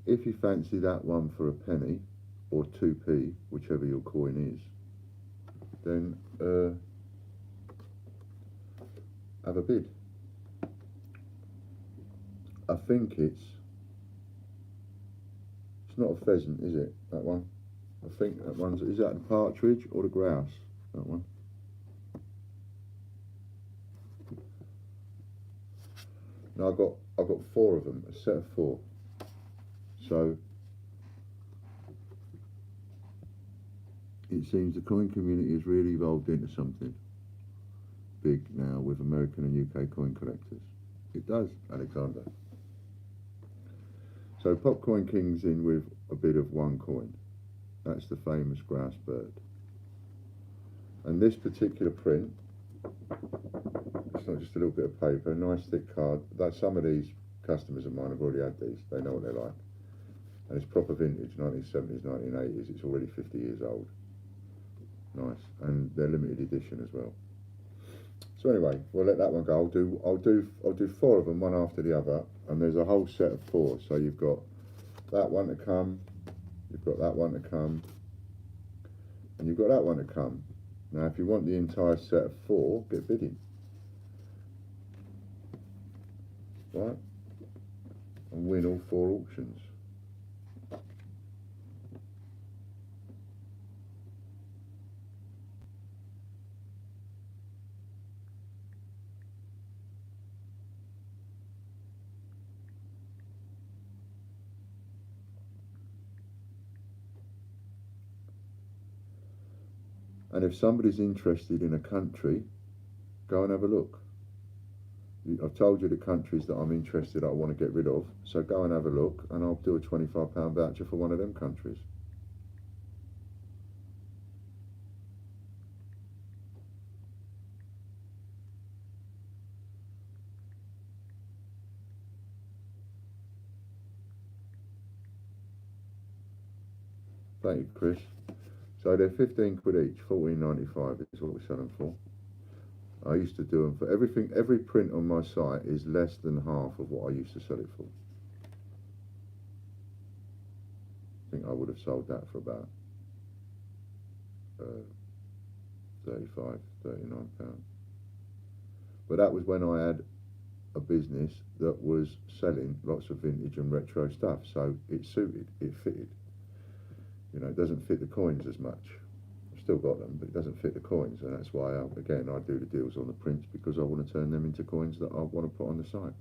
if you fancy that one for a penny or 2p, whichever your coin is, then have a bid. I think it's not a pheasant, is it, that one? I think that one's, is that the partridge or the grouse, that one? No, I've got 4 of them, a set of 4. So it seems the coin community has really evolved into something big now with American and UK coin collectors. It does, Alexander. So pop Coin King's in with a bid of 1 coin. That's the famous grouse bird. And this particular print, it's not just a little bit of paper, a nice thick card. That some of these customers of mine have already had these. They know what they're like. And it's proper vintage, 1970s, 1980s. It's already 50 years old. Nice, and they're limited edition as well. So anyway, we'll let that one go. I'll do 4 of them, one after the other, and there's a whole set of 4. So you've got that one to come, you've got that one to come, and you've got that one to come. Now, if you want the entire set of 4, get bidding. Right? And win all 4 auctions. And if somebody's interested in a country, go and have a look. I've told you the countries that I'm interested, I want to get rid of. So go and have a look, and I'll do a £25 voucher for one of them countries. Thank you, Chris. So they're 15 quid each, 14.95 is what we sell them for. I used to do them for everything. Every print on my site is less than half of what I used to sell it for. I think I would have sold that for about 35, 39 pounds. But that was when I had a business that was selling lots of vintage and retro stuff, so it suited, it fitted. You know, it doesn't fit the coins as much. I've still got them, but it doesn't fit the coins, and that's why, again, I do the deals on the prints, because I want to turn them into coins that I want to put on the site.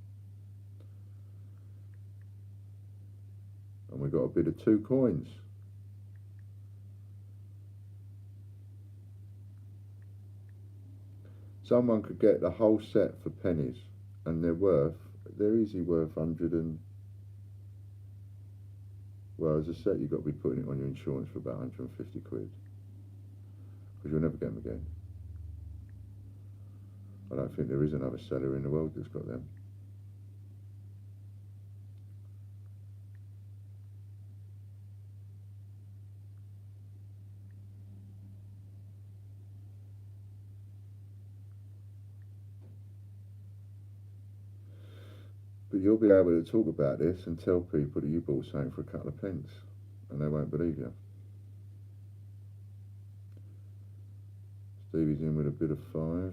And we got a bid of 2 coins. Someone could get the whole set for pennies, and they're easily worth 100 and, well, as a set you've got to be putting it on your insurance for about 150 quid, because you'll never get them again. I don't think there is another seller in the world that's got them. But you'll be able to talk about this and tell people that you bought something for a couple of pence, and they won't believe you. Stevie's in with a bid of 5.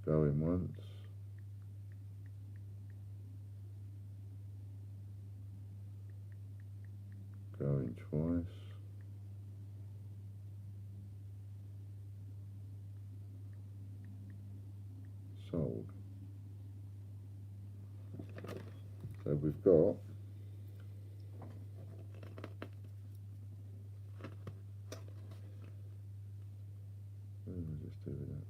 Going once. Going twice. Sold. So we've got just do that.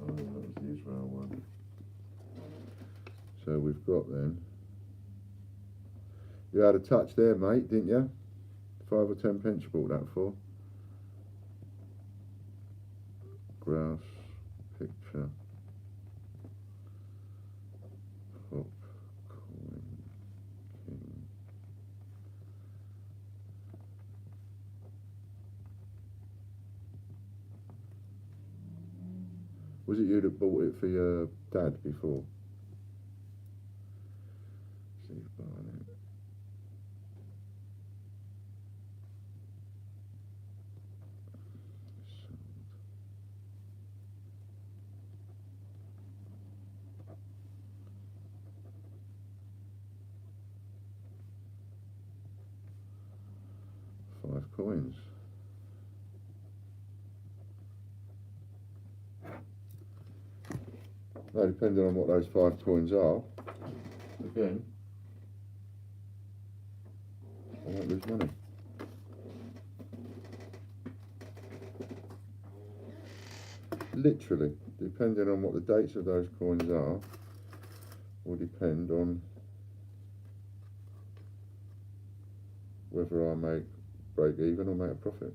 Oh, that was the Israel one. So we've got then. You had a touch there, mate, didn't you? 5 or 10 pence you bought that for. Grouse, picture, hop, coin, king. Was it you that bought it for your dad before? Steve Barnett. Sold. 5 coins. Now, depending on what those 5 coins are, again, I won't lose money. Literally, depending on what the dates of those coins are, will depend on whether I break even or make a profit.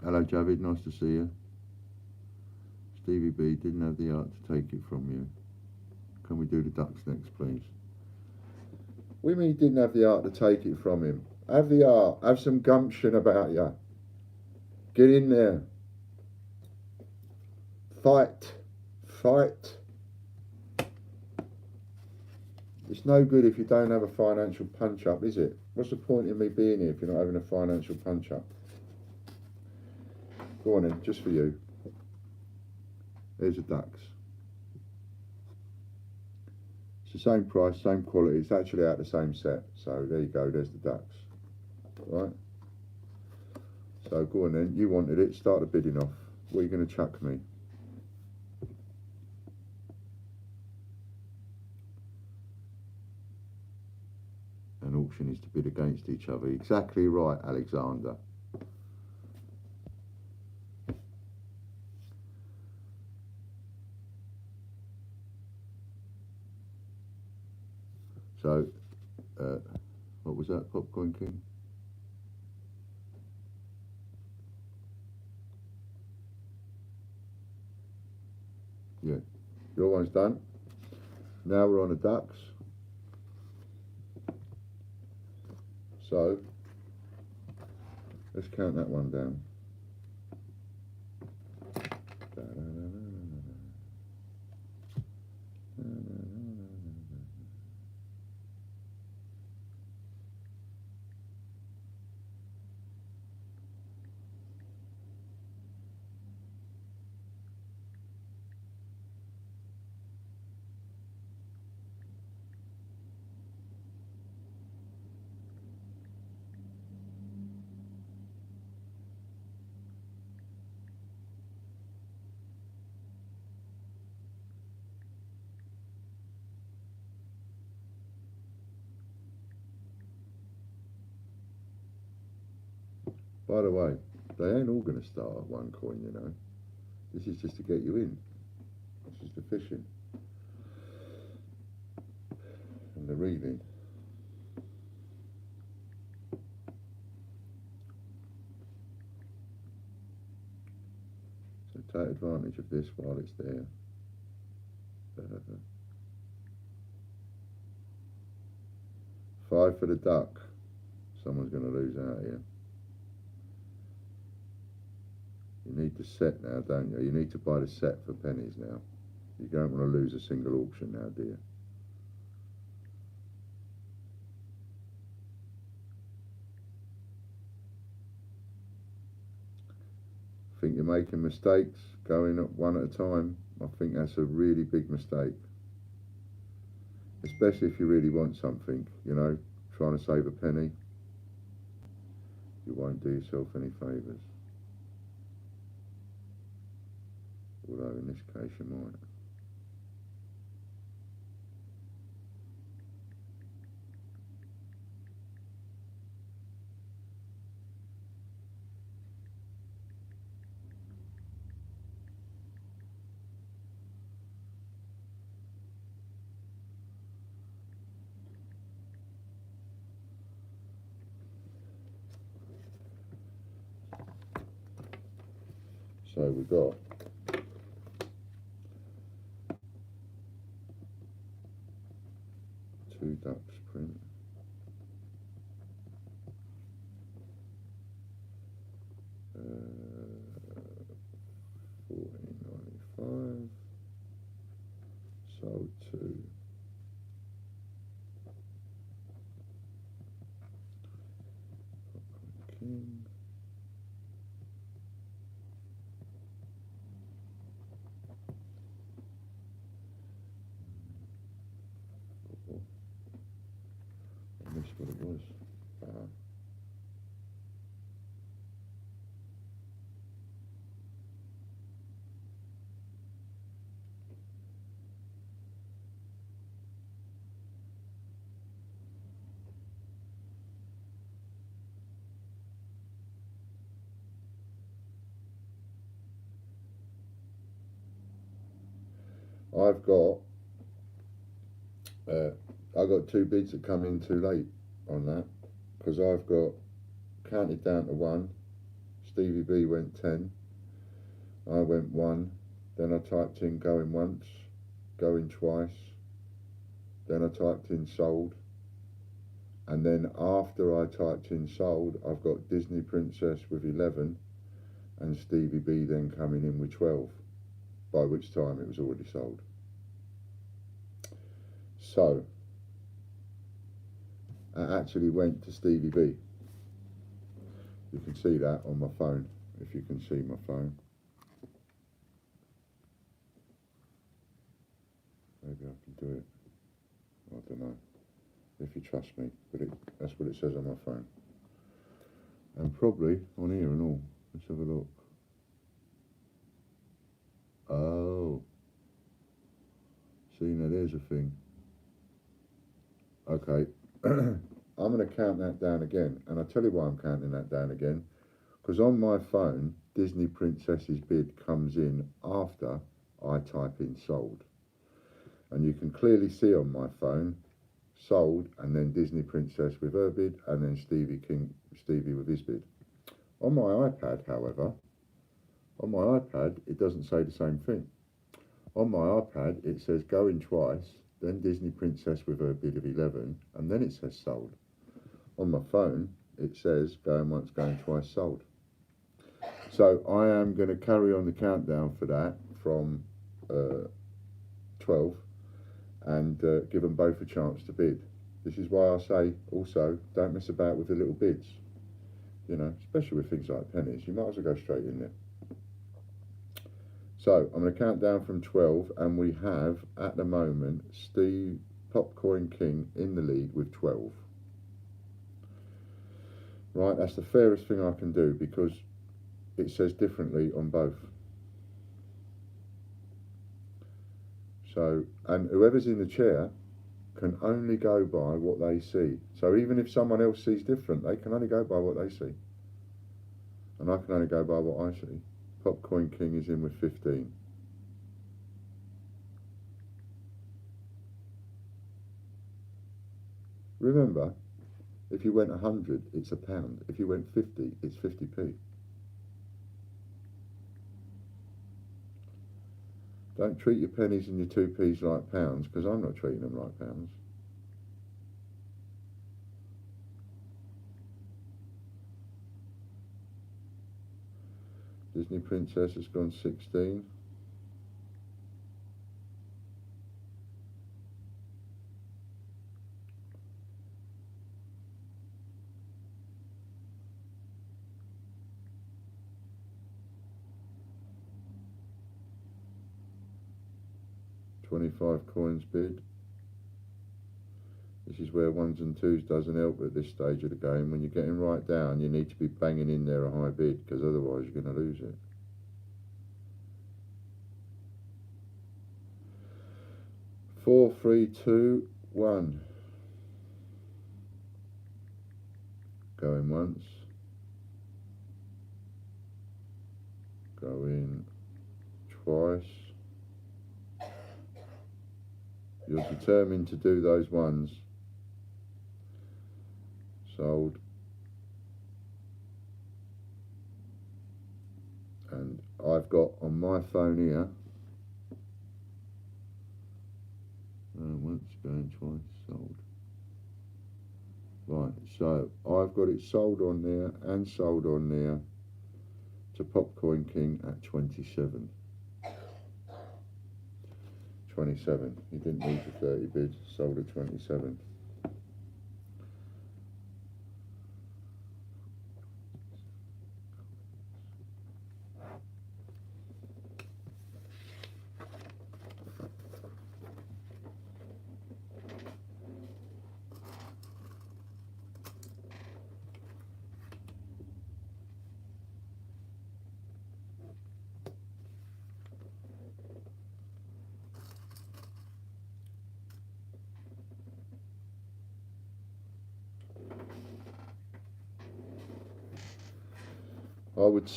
Hello Javid, nice to see you. Stevie B didn't have the art to take it from you. Can we do the ducks next, please? We mean he didn't have the art to take it from him. Have the art, have some gumption about you. Get in there. Fight. Fight. It's no good if you don't have a financial punch-up, is it? What's the point in me being here if you're not having a financial punch-up? Go on then, just for you. There's the ducks. It's the same price, same quality. It's actually out the same set. So there you go, there's the ducks. Right? So go on then, you wanted it, start the bidding off. What are you going to chuck me? An auction is to bid against each other. Exactly right, Alexander. what was that, Popcorn King? Yeah, your one's done. Now we're on the ducks. So let's count that one down. By the way, they ain't all going to start at one coin, you know. This is just to get you in. This is the fishing and the reading. So take advantage of this while it's there. Five for the duck. Someone's going to lose out here. You need the set now, don't you? You need to buy the set for pennies now. You don't want to lose a single auction now, do you? Think you're making mistakes, going up one at a time? I think that's a really big mistake. Especially if you really want something, you know, trying to save a penny. You won't do yourself any favours. Although in this case you might. So we've got two ducks print. $14.95. Sold to King. I missed what it was. I've got two bids that come in too late on that, because I've got counted down to 1. Stevie B went 10. I went 1. Then I typed in going once, going twice. Then I typed in sold. And then after I typed in sold, I've got Disney Princess with 11 and Stevie B then coming in with 12, by which time it was already sold. So I actually went to Stevie B. You can see that on my phone, if you can see my phone. Maybe I can do it. I don't know. If you trust me, but that's what it says on my phone. And probably on here and all. Let's have a look. Oh. See, now there's a thing. Okay. I'm going to count that down again. And I'll tell you why I'm counting that down again. Because on my phone, Disney Princess's bid comes in after I type in sold. And you can clearly see on my phone, sold, and then Disney Princess with her bid, and then Stevie with his bid. On my iPad, however, it doesn't say the same thing. On my iPad, it says going twice, then Disney Princess with her bid of 11, and then it says sold. On my phone, it says going once, going twice, sold. So I am going to carry on the countdown for that from 12 and give them both a chance to bid. This is why I say also don't mess about with the little bids, you know, especially with things like pennies. You might as well go straight in there. So I'm going to count down from 12, and we have at the moment Steve Popcoin King in the lead with 12. Right, that's the fairest thing I can do because it says differently on both. So, and whoever's in the chair can only go by what they see. So even if someone else sees different, they can only go by what they see. And I can only go by what I see. Popcoin King is in with 15. Remember, if you went 100, it's £1. If you went 50, it's 50p. Don't treat your pennies and your 2p's like pounds, because I'm not treating them like pounds. Disney Princess has gone 16. £25 coins bid. This is where ones and twos doesn't help at this stage of the game. When you're getting right down, you need to be banging in there a high bid, because otherwise you're going to lose it. Four, three, two, one. Going once. Going twice. You're determined to do those ones. Sold. And I've got on my phone here, once, going twice, sold. Right, so I've got it sold on there and sold on there to Popcoin King at 27. 27. He didn't need the 30 bids, sold at 27.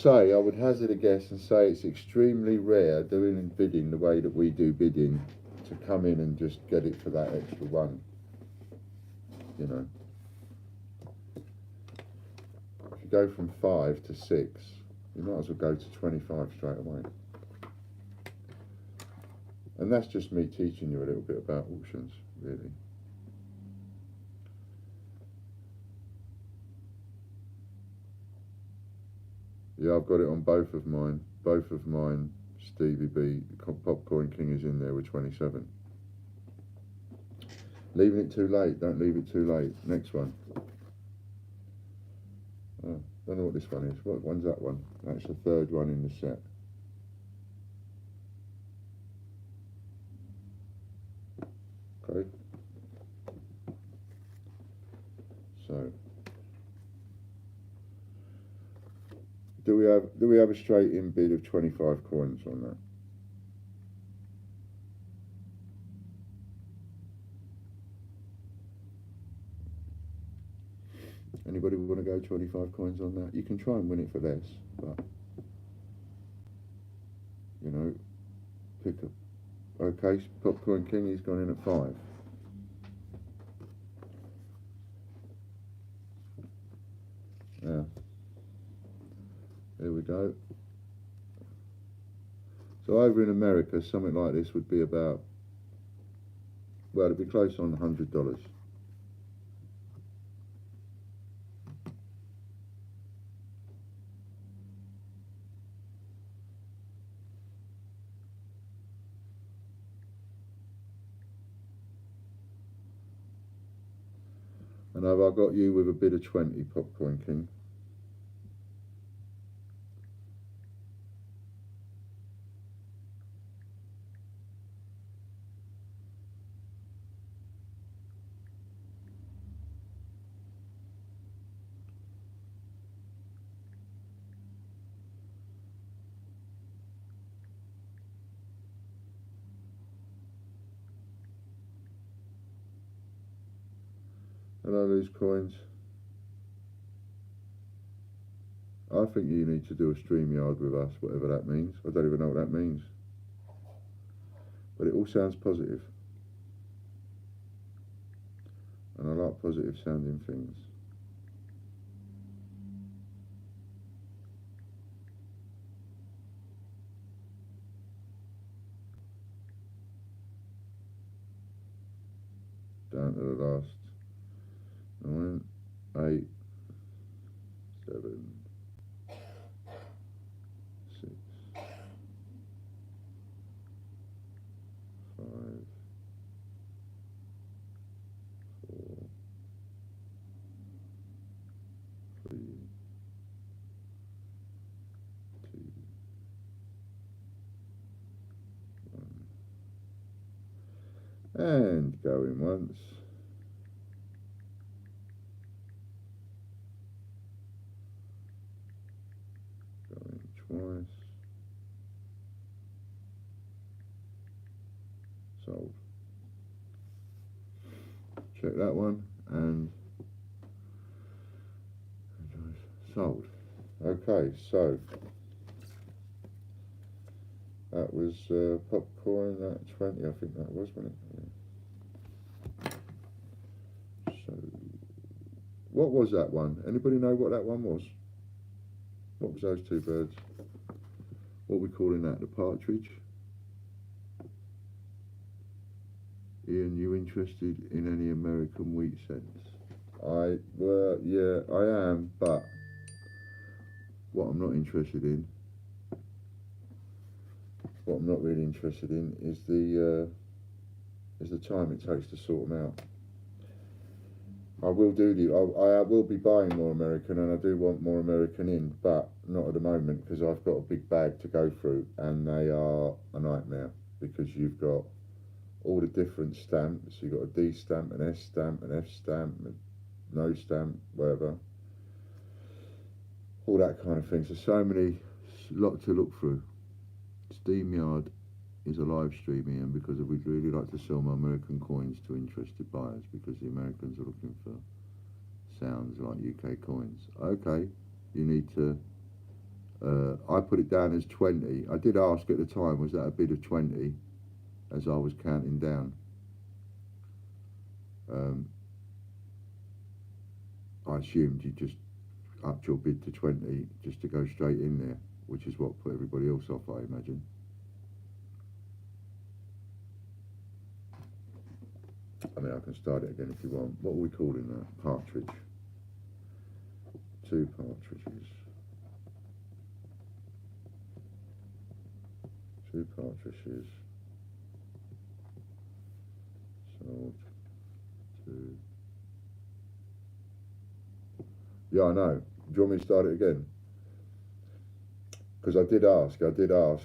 I would hazard a guess and say it's extremely rare doing bidding the way that we do bidding to come in and just get it for that extra one, you know. If you go from 5 to 6, you might as well go to 25 straight away. And that's just me teaching you a little bit about auctions, really. Yeah, I've got it on both of mine. Both of mine, Stevie B, Popcoin King is in there with 27. Leaving it too late, don't leave it too late. Next one. Oh, don't know what this one is. What one's that one? That's the third one in the set. Okay. So do we have a straight in bid of 25 coins on that? Anybody want to go 25 coins on that? You can try and win it for less, but you know, pick up. Okay, Popcorn King, he's gone in at 5. go. So over in America, something like this would be about, well, it'd be close on $100. And have I got you with a bid of 20, Popcorn King? Hello, these coins. I think you need to do a StreamYard with us, whatever that means. I don't even know what that means. But it all sounds positive. And I like positive sounding things. Down to the last 9, 8, 7, 6, 5, 4, 3, 2, 1. And going once. Twice. Sold. Check that one and sold. Okay, so that was popcorn at 20, I think that was, wasn't it? Yeah. So what was that one? Anybody know what that one was? What was those two birds? What are we calling that? The partridge? Ian, you interested in any American wheat scents? Yeah, I am, but what I'm not interested in, what I'm not really interested in is the time it takes to sort them out. I will I will be buying more American, and I do want more American in, but not at the moment because I've got a big bag to go through, and they are a nightmare because you've got all the different stamps. You've got a D stamp, an S stamp, an F stamp, a no stamp, whatever, all that kind of thing. So many, lot to look through. SteamYard is a live streaming, and because we'd really like to sell my American coins to interested buyers because the Americans are looking for sounds like UK coins. Okay, you need to I put it down as 20. I did ask at the time, was that a bid of 20 as I was counting down. I assumed you just upped your bid to 20 just to go straight in there, which is what put everybody else off, I imagine. I mean, I can start it again if you want. What are we calling that? Partridge. 2 partridges. 2 partridges. Sold. 2. Yeah, I know. Do you want me to start it again? Because I did ask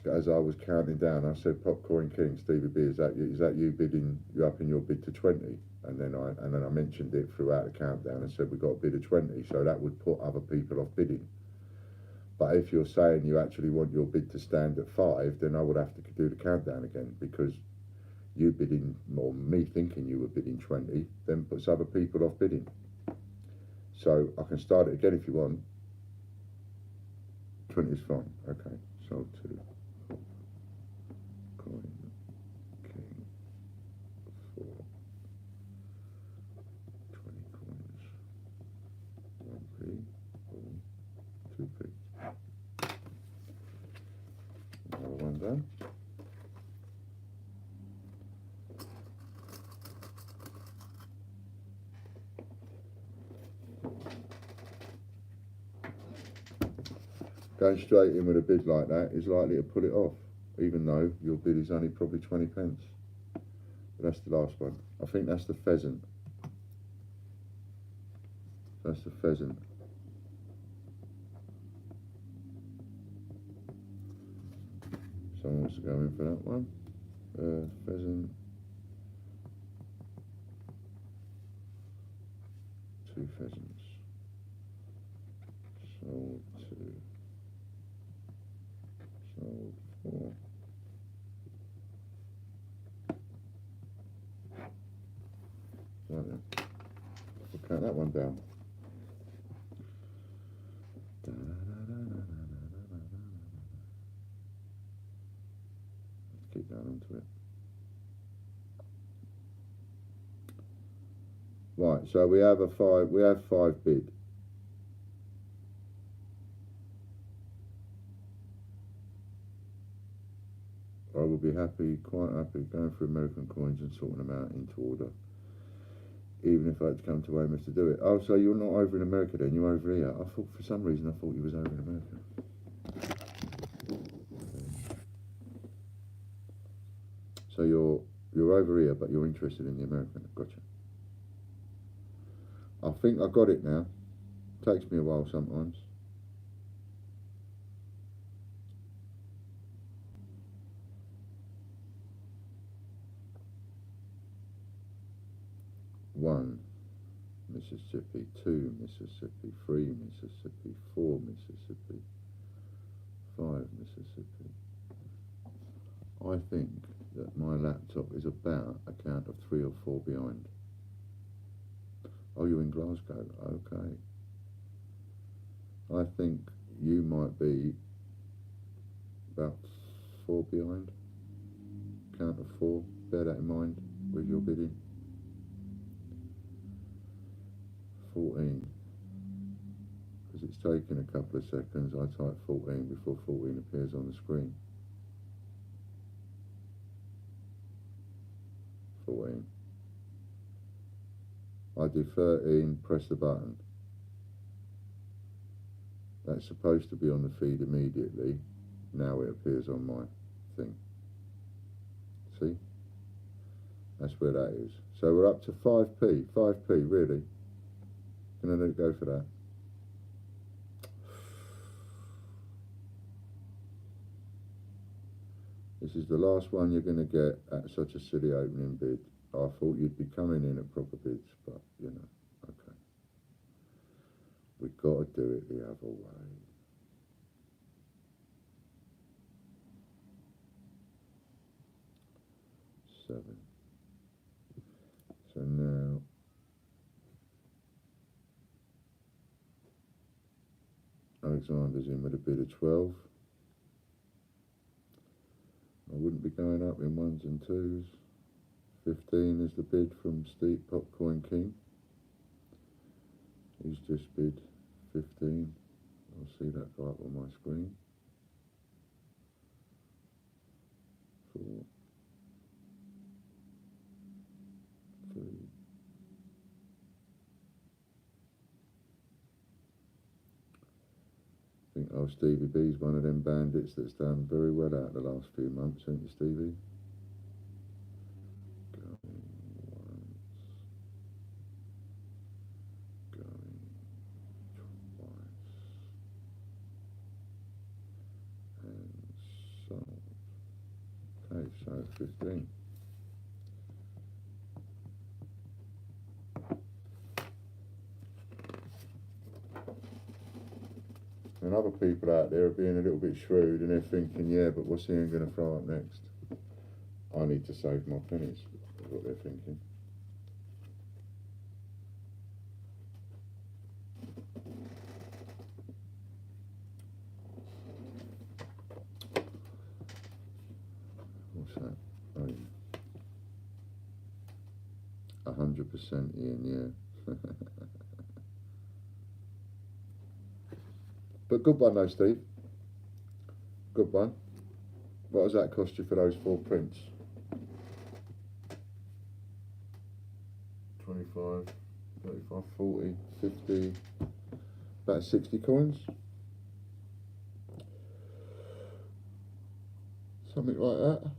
as I was counting down. I said, Popcorn King, Stevie B, is that you bidding? You upping your bid to 20? And then I mentioned it throughout the countdown and said we got a bid of 20, so that would put other people off bidding. But if you're saying you actually want your bid to stand at 5, then I would have to do the countdown again because you bidding, or me thinking you were bidding 20, then puts other people off bidding. So I can start it again if you want. 20 is fine. Okay, sold to Coin King for 20 coins. 1p or 2p. Going straight in with a bid like that is likely to pull it off, even though your bid is only probably 20 pence. But that's the last one. I think that's the pheasant. That's the pheasant. Someone wants to go in for that one. Pheasant. 2 pheasants. Sold 2. Sold 4. Right then. We'll count that one down. Keep going onto it. Right, so we have 5 bid. I will be happy, quite happy, going through American coins and sorting them out into order. Even if I had to come to Weymouth to do it. Oh, so you're not over in America then, you're over here. I thought, for some reason, I thought you was over in America. So you're over here, but you're interested in the American. Gotcha. I think I got it now. Takes me a while sometimes. One, Mississippi. 2, Mississippi. 3, Mississippi. 4, Mississippi. 5, Mississippi. I think that my laptop is about a count of 3 or 4 behind. Oh, you're in Glasgow? Okay. I think you might be about 4 behind. Count of 4. Bear that in mind with your bidding. 14. Because it's taken a couple of seconds. I type 14 before 14 appears on the screen. 14. I do 13, press the button. That's supposed to be on the feed immediately. Now it appears on my thing. See? That's where that is. So we're up to 5p. 5p, really? Can I let it go for that? This is the last one you're going to get at such a silly opening bid. I thought you'd be coming in at proper bids, but, you know, okay. We've got to do it the other way. Seven. So now, Alexander's in with a bid of 12. I wouldn't be going up in 1s and 2s. 15 is the bid from Steve Popcorn King. He's just bid 15. I'll see that go up on my screen. 4, 3. I think Stevie B's one of them bandits that's done very well out the last few months, ain't you, Stevie? Okay, so 15. And other people out there are being a little bit shrewd and they're thinking, yeah, but what's Ian going to throw up next? I need to save my pennies, is what they're thinking. What's that? Oh, yeah. 100% Ian, yeah. But good one though, Steve. Good one. What does that cost you for those 4 prints? 25, 35 25, 40, 50, about 60 coins. Something like that.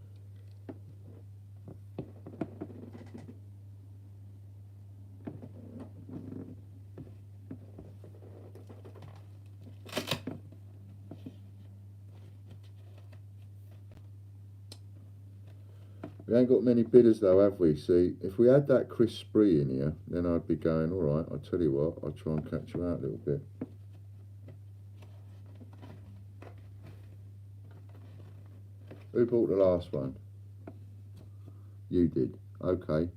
We ain't got many bidders though, have we? See, if we had that Chris Spree in here, then I'd be going, all right, I'll tell you what, I'll try and catch you out a little bit. Who bought the last one? You did. Okay.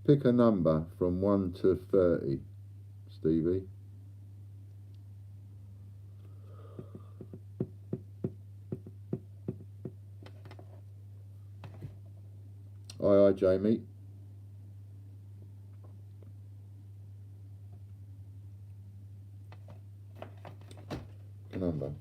Pick a number from 1 to 30, Stevie. Aye, aye, Jamie. Pick a number.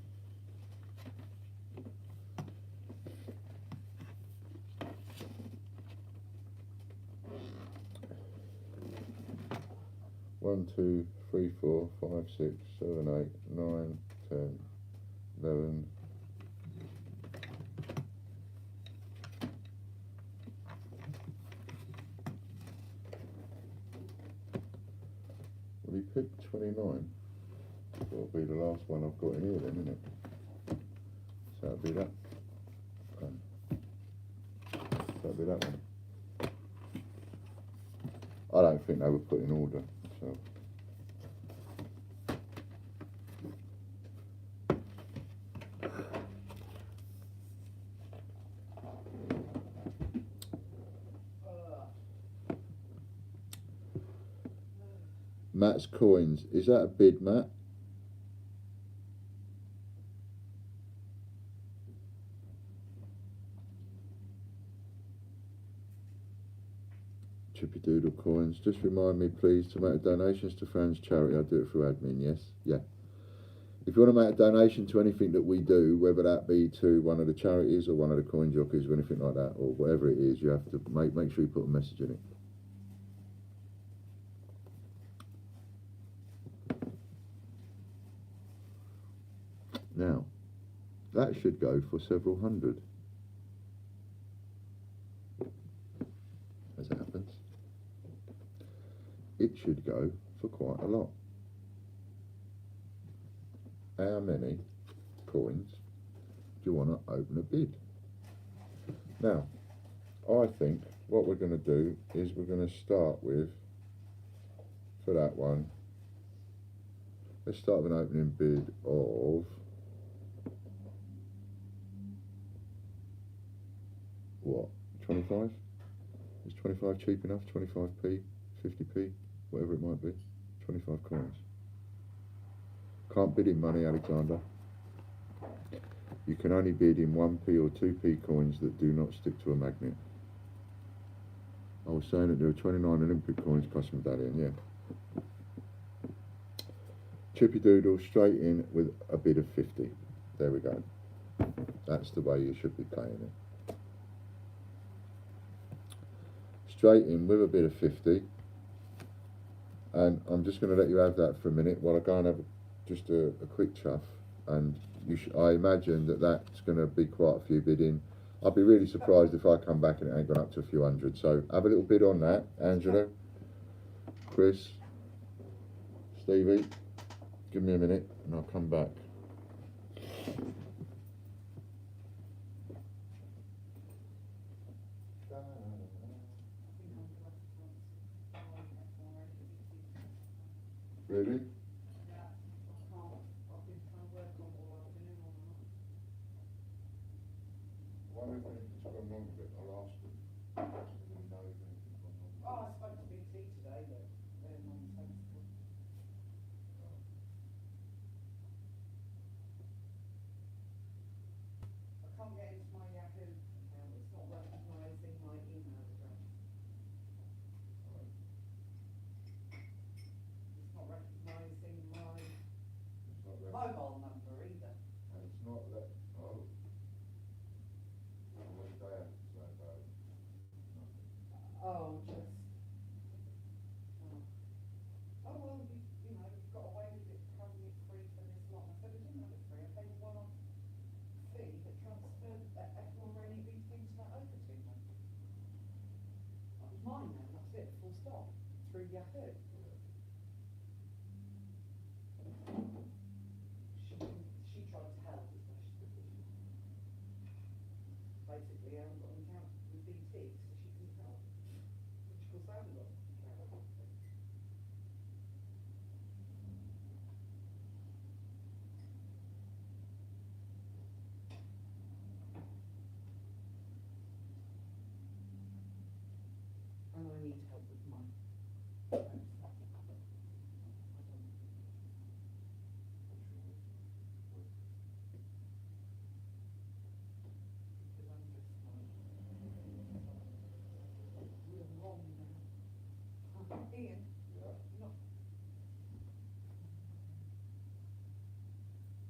One, 2, 3, 4, 5, 6, 7, 8, 9, 10, 11. Well, he picked 29. That'll be the last one I've got in here then, isn't it? So that'll be that. That'll be that one. I don't think they were put in order, so. Matt's coins. Is that a bid, Matt? Chippy Doodle coins. Just remind me, please, to make donations to Fran's charity. I'll do it through admin, yes? Yeah. If you want to make a donation to anything that we do, whether that be to one of the charities or one of the coin jockeys or anything like that, or whatever it is, you have to make sure you put a message in it. Now, that should go for several hundred, as it happens. It should go for quite a lot. How many coins do you want to open a bid? Now, I think what we're going to do is we're going to start with, for that one, let's start with an opening bid of, what, 25? Is 25 cheap enough? 25p, 50p, whatever it might be. 25 coins. Can't bid in money, Alexander. You can only bid in 1p or 2p coins that do not stick to a magnet. I was saying that there are 29 Olympic coins plus medallion, yeah. Chippy Doodle straight in with a bid of 50. There we go. That's the way you should be playing it. Straight in with a bid of 50. And I'm just going to let you have that for a minute while I go and have just a quick chuff. And I imagine that that's going to be quite a few bidding. I'll be really surprised if I come back and it ain't gone up to a few hundred. So have a little bid on that, Angela, Chris, Stevie. Give me a minute and I'll come back. Really? Why do you think it's gone wrong with it? I'll ask them. Oh, I spoke to BT today, but they're nonsensical. I can't get into my Yahoo account. It's not recognising my email address. It's not recognising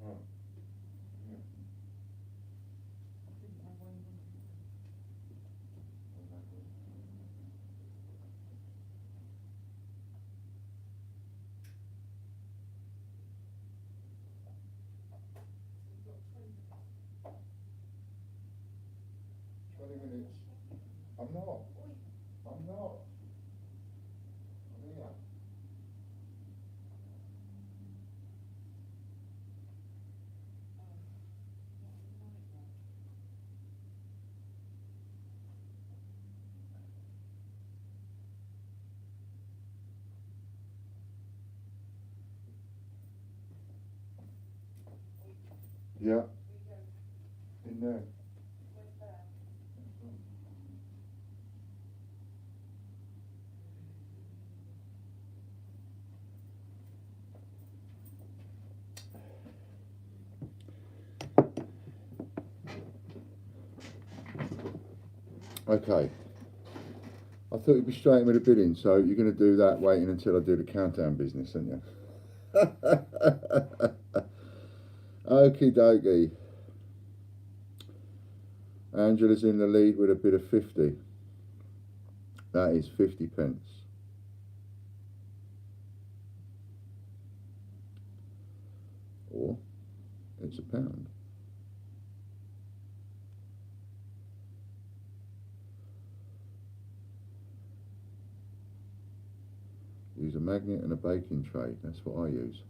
Right. Yeah. I didn't have one. You've got 20 minutes. I'm not. I'm not. I'm here. Yeah, in there. Okay. I thought you'd be straight in with the bidding, so you're going to do that waiting until I do the countdown business, aren't you? Okie dokie. Angela's in the lead with a bid of 50. That is 50 pence. Or it's a pound. Use a magnet and a baking tray. That's what I use.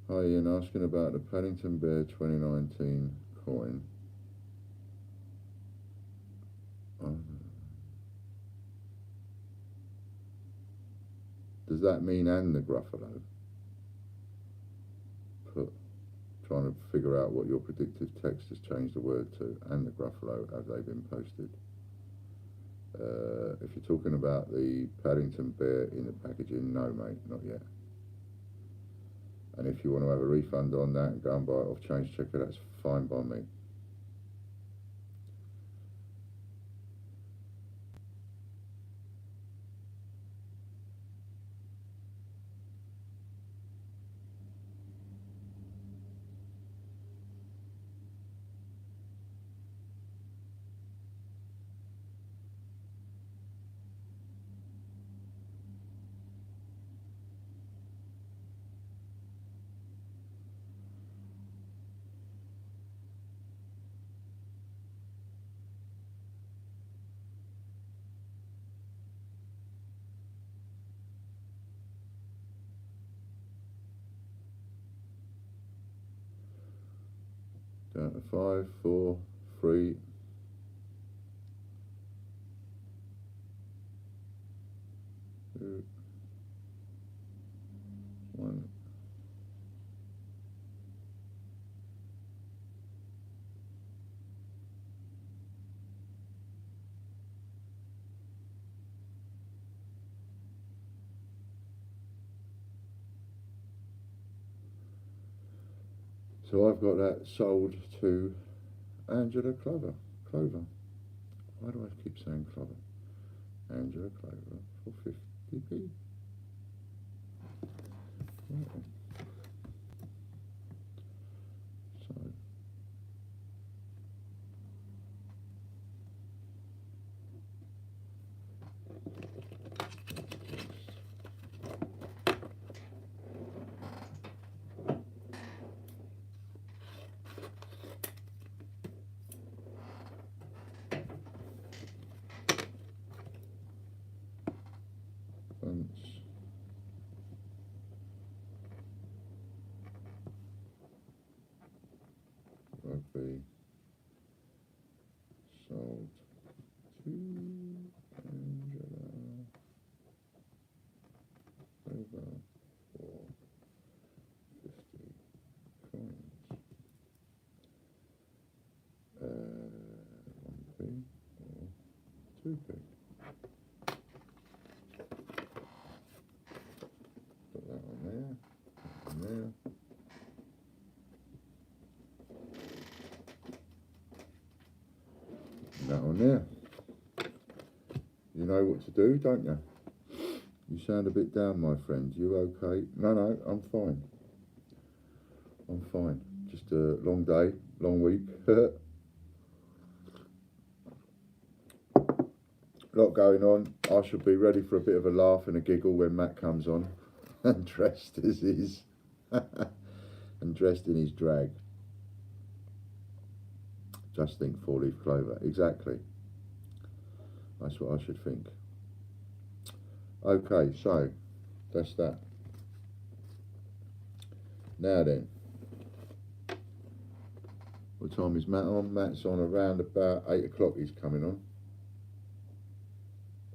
Hi Ian, asking about the Paddington Bear 2019 coin. Does that mean and the Gruffalo? Trying to figure out what your predictive text has changed the word to, and the Gruffalo, have they been posted? If you're talking about the Paddington Bear in the packaging, no mate, not yet. And if you want to have a refund on that and go and buy it off Change Checker, that's fine by me. Down to 5, 4, 3, 2, 1. So I've got that sold to Angela Clover. Why do I keep saying Clover? Angela Clover for 50p. Right. So once rugby sold to Angela over for 50 coins. 1p. 2p. Put that on there. On there. And that on there. You know what to do, don't you? You sound a bit down, my friend. You okay? No, no, I'm fine. I'm fine. Just a long day, long week. Lot going on. I should be ready for a bit of a laugh and a giggle when Matt comes on, and dressed as his, and dressed in his drag. Just think 4-leaf clover. Exactly. That's what I should think. Okay, so that's that. Now then, what time is Matt on? Matt's on around about 8 o'clock. He's coming on.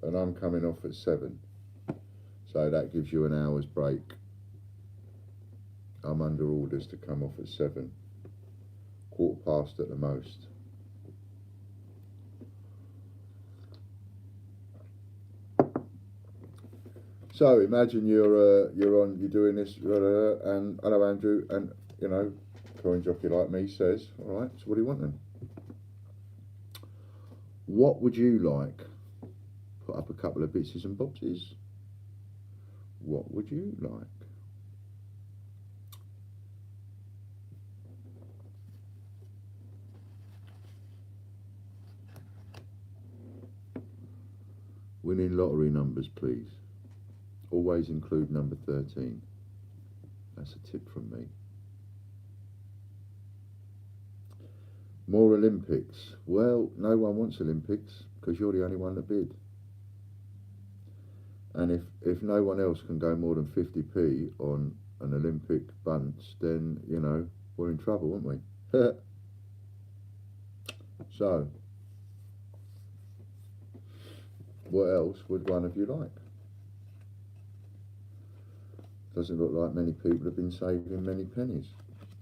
And I'm coming off at 7, so that gives you an hour's break. I'm under orders to come off at 7, 1/4 at the most. So imagine you're doing this, and hello Andrew, and you know, coin jockey like me says, all right, so what do you want then? What would you like? Put up a couple of bitses and bobses. What would you like? Winning lottery numbers, please. Always include number 13. That's a tip from me. More Olympics. Well, no one wants Olympics because you're the only one that bid. And if no one else can go more than 50p on an Olympic bunce, then, you know, we're in trouble, aren't we? So, what else would one of you like? Doesn't look like many people have been saving many pennies.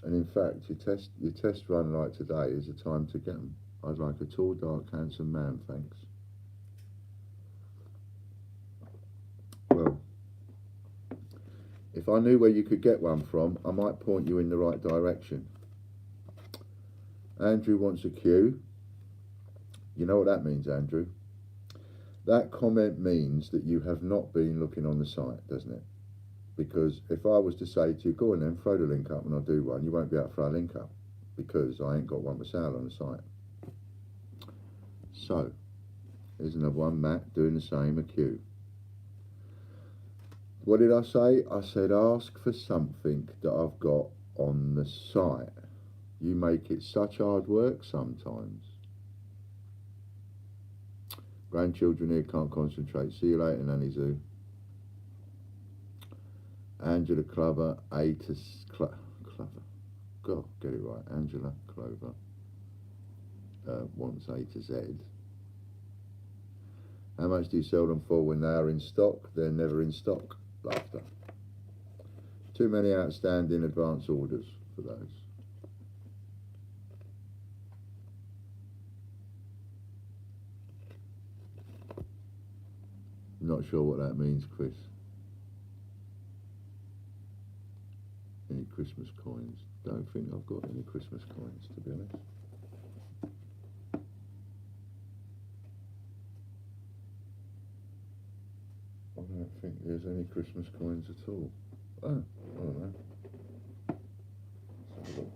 And in fact, your test run like today is the time to get them. I'd like a tall, dark, handsome man, thanks. Well, if I knew where you could get one from, I might point you in the right direction. Andrew wants a queue. You know what that means, Andrew? That comment means that you have not been looking on the site, doesn't it? Because if I was to say to you, go on then, throw the link up and I'll do one, you won't be able to throw a link up because I ain't got one for sale on the site. So, here's another one, Matt, doing the same, a queue. What did I say? I said ask for something that I've got on the site. You make it such hard work sometimes. Grandchildren here can't concentrate. See you later, Nanny Zoo. Angela Clover, Clover. God, get it right. Angela Clover wants A to Z. How much do you sell them for when they are in stock? They're never in stock. Laughter. Too many outstanding advance orders for those. Not sure what that means, Chris. Any Christmas coins? Don't think I've got any Christmas coins, to be honest. I don't think there's any Christmas coins at all. Oh, I don't know. Let's have a look.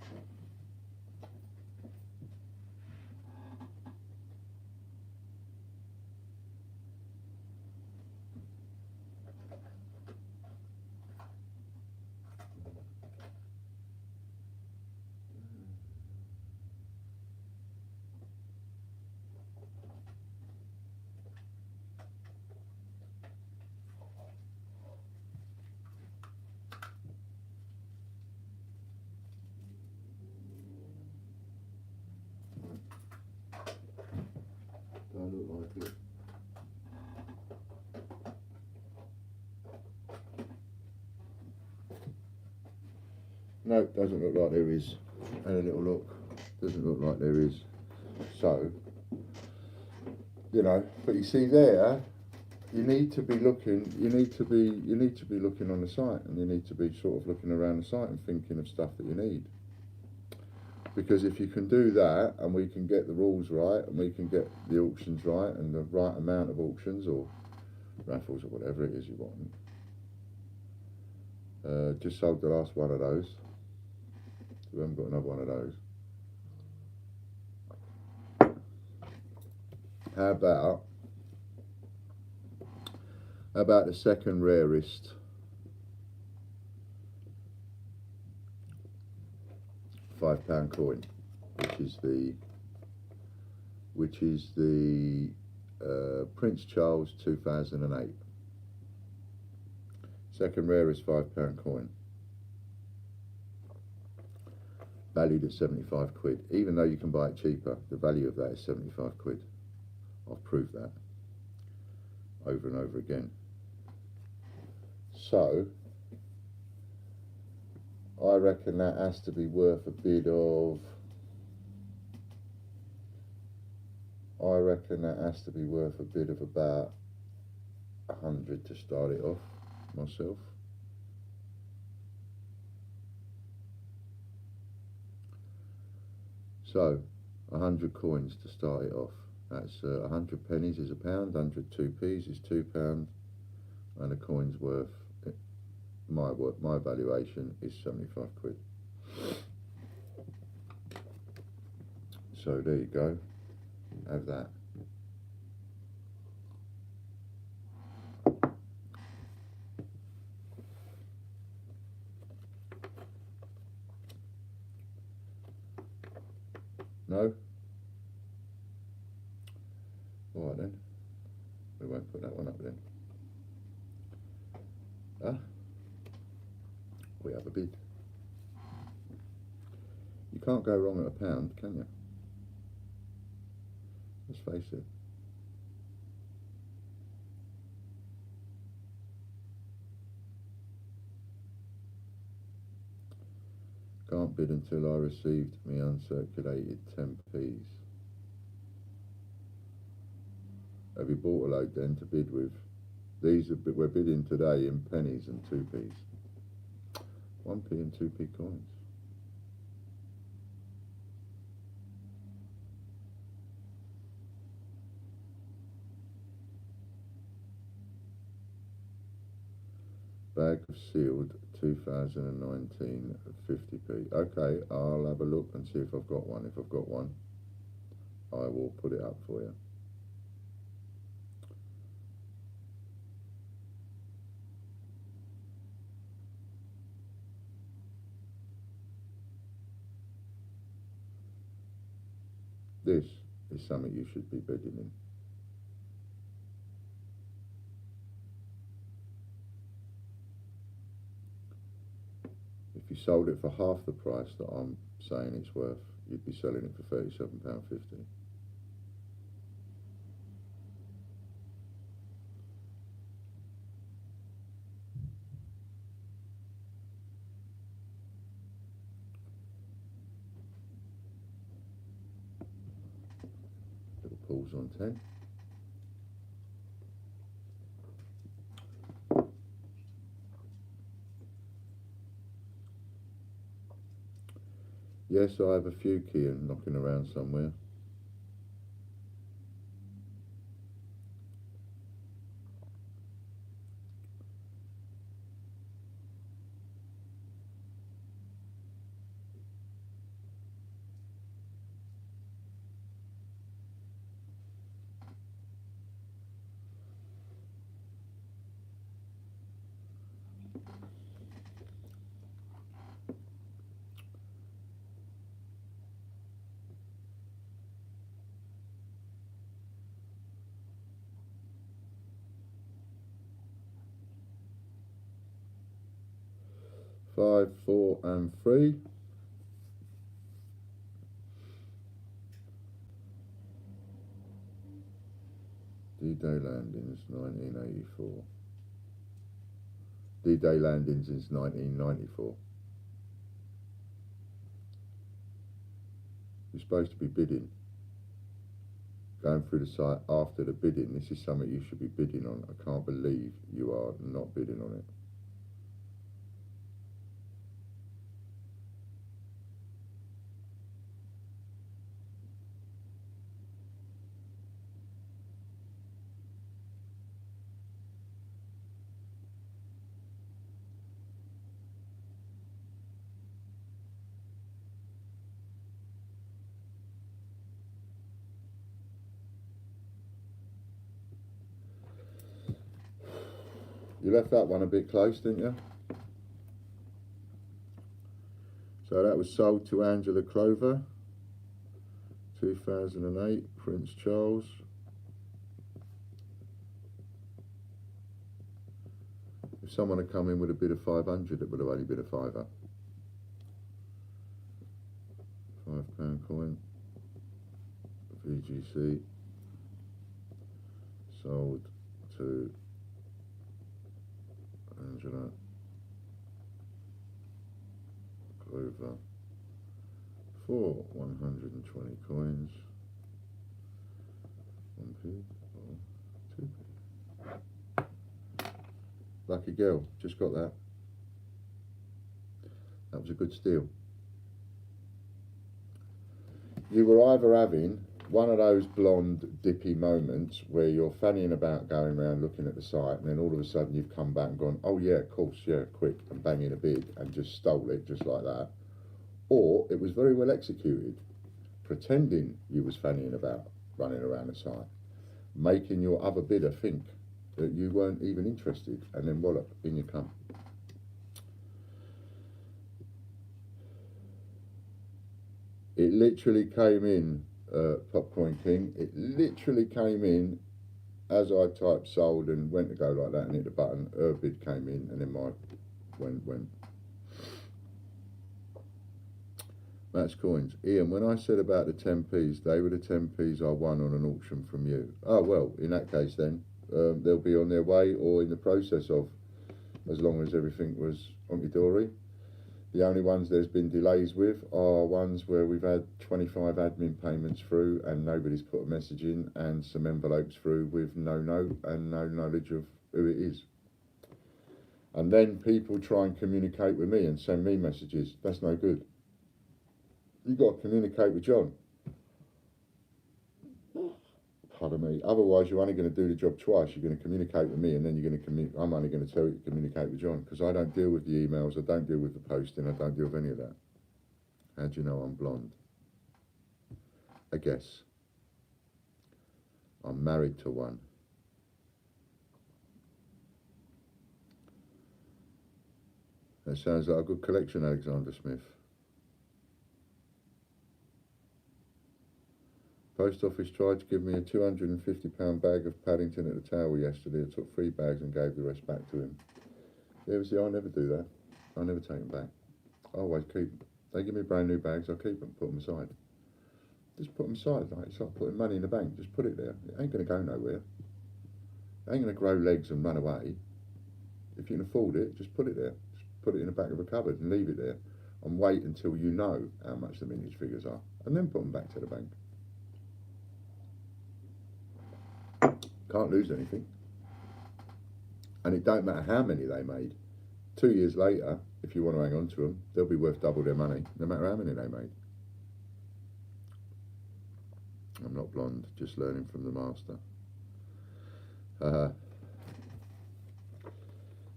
Don't look like it. No, doesn't look like there is. And a little look. Doesn't look like there is. So, You know, but you see there, you need to be looking. You need to be looking on the site, and you need to be sort of looking around the site and thinking of stuff that you need. Because if you can do that, and we can get the rules right, and we can get the auctions right, and the right amount of auctions or raffles or whatever it is you want. Just sold the last one of those. We haven't got another one of those. How about the second rarest £5 coin, which is the Prince Charles 2008. Second rarest £5 coin, valued at 75 quid. Even though you can buy it cheaper, the value of that is 75 quid. I've proved that over and over again. So I reckon that has to be worth a bid of, about 100 to start it off myself. So 100 coins to start it off. That's 100 pennies is £1, 100 2p's is £2, and a coin's worth, my valuation is 75 quid. So there you go, have that. No? Alright then, we won't put that one up then. We have a bid. You can't go wrong at £1, can you? Let's face it. Can't bid until I received me uncirculated 10p's. Have you bought a load then to bid with? These are, we're bidding today in pennies and 2p's. 1p and 2p coins. Bag of sealed 2019 50p. Okay, I'll have a look and see if I've got one. If I've got one, I will put it up for you. This is something you should be bidding in. If you sold it for half the price that I'm saying it's worth, you'd be selling it for £37.50. Little pause on 10. Yes, I have a few key knocking around somewhere. Five, 4 and 3. D-Day landings 1984. D-Day landings is 1994. You're supposed to be bidding. going through the site after the bidding. This is something you should be bidding on. I can't believe you are not bidding on it. You left that one a bit close, didn't you? So that was sold to Angela Clover, 2008, Prince Charles. If someone had come in with a bid of 500, it would have only been a fiver. £5 coin, VGC, sold to Angela Clover for 120 coins. 1p or 2p. Lucky girl, just got that. That was a good steal. You were either having one of those blonde dippy moments where you're fannying about going around looking at the site, and then all of a sudden you've come back and gone, oh yeah, of course, yeah, quick, and bang in a bid and just stole it just like that. Or it was very well executed, pretending you was fannying about running around the site, making your other bidder think that you weren't even interested, and then wallop, in you come. It literally came in, Popcorn King, it literally came in as I typed sold and went to go like that and hit the button. Her bid came in and then my went. Match coins. Ian, when I said about the 10p's, they were the 10p's I won on an auction from you. Oh, well, in that case then, they'll be on their way or in the process of, as long as everything was honky-dory. The only ones there's been delays with are ones where we've had 25 admin payments through and nobody's put a message in, and some envelopes through with no note and no knowledge of who it is. And then people try and communicate with me and send me messages. That's no good. You've got to communicate with John. Pardon me. Otherwise, you're only going to do the job twice. You're going to communicate with me, and then you're going to I'm only going to tell you to communicate with John, because I don't deal with the emails, I don't deal with the posting, I don't deal with any of that. How do you know I'm blonde? I guess. I'm married to one. That sounds like a good collection, Alexander Smith. Post office tried to give me a £250 bag of Paddington at the Tower yesterday. I took 3 bags and gave the rest back to him. Yeah, see, I never do that. I never take them back. I always keep them. They give me brand new bags, I keep them, put them aside. Just put them aside, like it's like putting money in the bank. Just put it there. It ain't going to go nowhere. It ain't going to grow legs and run away. If you can afford it, just put it there. Just put it in the back of a cupboard and leave it there. And wait until you know how much the mintage figures are. And then put them back to the bank. Can't lose anything. And it don't matter how many they made. 2 years later, if you want to hang on to them, they'll be worth double their money, no matter how many they made. I'm not blonde, just learning from the master.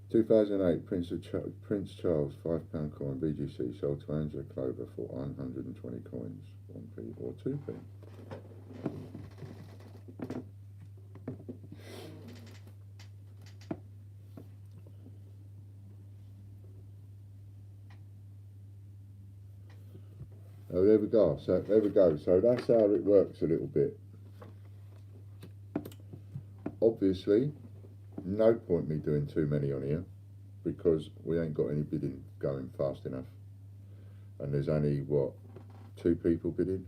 2008, Prince Charles, £5 coin, BGC, sold to Angela Clover for 120 coins, 1p or 2p. Oh, there we go. So there we go. So that's how it works a little bit. Obviously, no point me doing too many on here because we ain't got any bidding going fast enough. And there's only, what, 2 people bidding?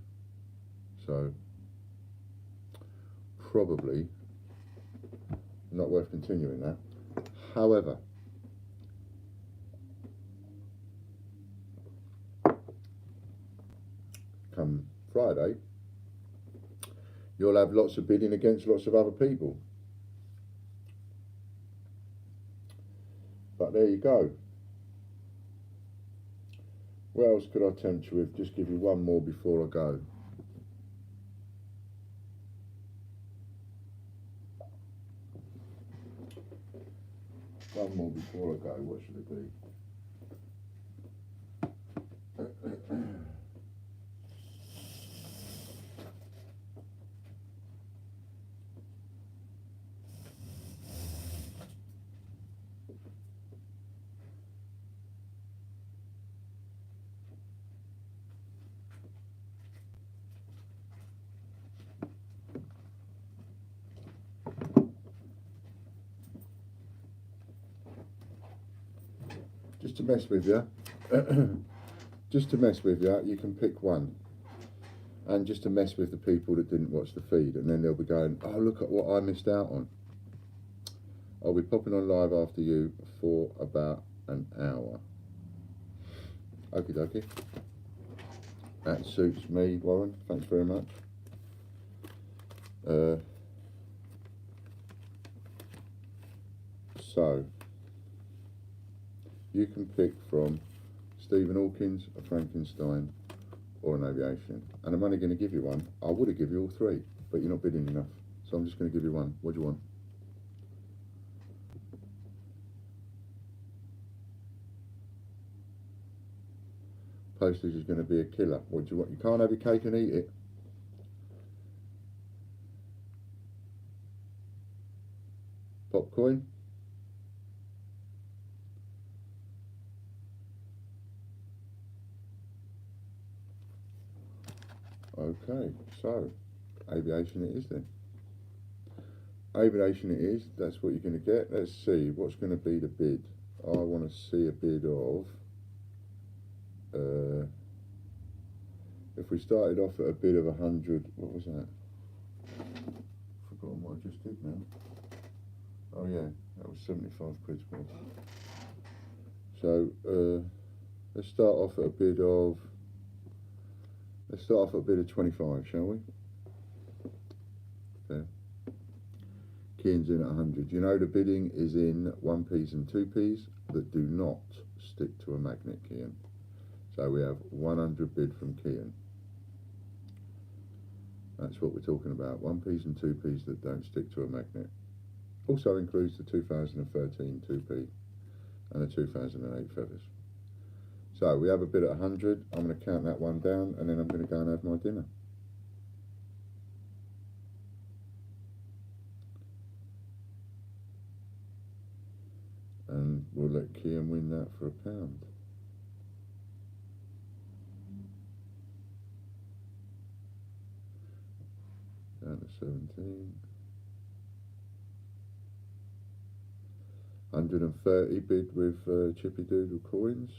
So, probably not worth continuing that. However, come Friday, you'll have lots of bidding against lots of other people. But there you go. What else could I tempt you with? Just give you one more before I go. One more before I go. What should it be? Just to mess with you. Just to mess with you, you can pick one. And just to mess with the people that didn't watch the feed, and then they'll be going, oh, look at what I missed out on. I'll be popping on live after you for about an hour. Okie dokie. That suits me, Warren. Thanks very much. So, you can pick from Stephen Hawkins, a Frankenstein, or an aviation. And I'm only going to give you one. I would have given you all three, but you're not bidding enough. So I'm just going to give you one. What do you want? Postage is going to be a killer. What do you want? You can't have your cake and eat it. Popcorn? Okay, so aviation it is then. Aviation it is, that's what you're going to get. Let's see, what's going to be the bid? I want to see a bid of, if we started off at a bid of 100, what was that? Forgotten what I just did now. Oh yeah, that was 75 quid's worth. So, let's start off at a bid of, 25, shall we? There. Keying's in at 100. You know the bidding is in 1p's and 2p's that do not stick to a magnet, Kean. So we have 100 bid from Kean. That's what we're talking about. 1p's and 2p's that don't stick to a magnet. Also includes the 2013 2p and the 2008 feathers. So we have a bid at 100. I'm going to count that one down, and then I'm going to go and have my dinner. And we'll let Kian win that for £1. Down to 17. 130 bid with Chippy Doodle coins.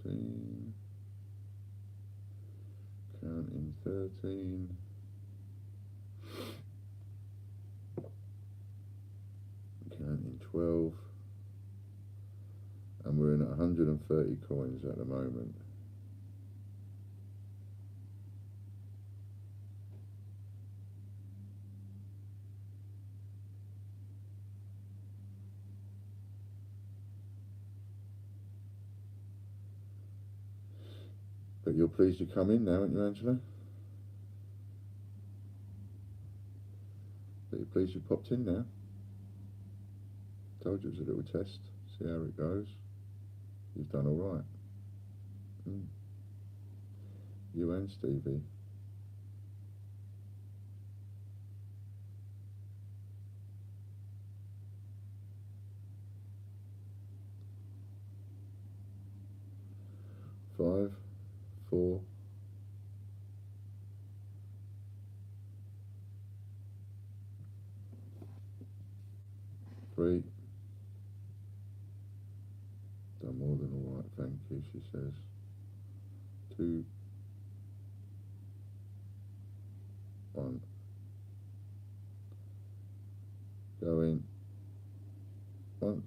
14. Counting 13. Counting 12. And we're in at 130 coins at the moment. But you're pleased you come in now, aren't you, Angela? But you're pleased you popped in now. Told you it was a little test. See how it goes. You've done all right. You and Stevie. Five, 4, 3. Done more than all right, thank you, she says. 2, 1. Go in once,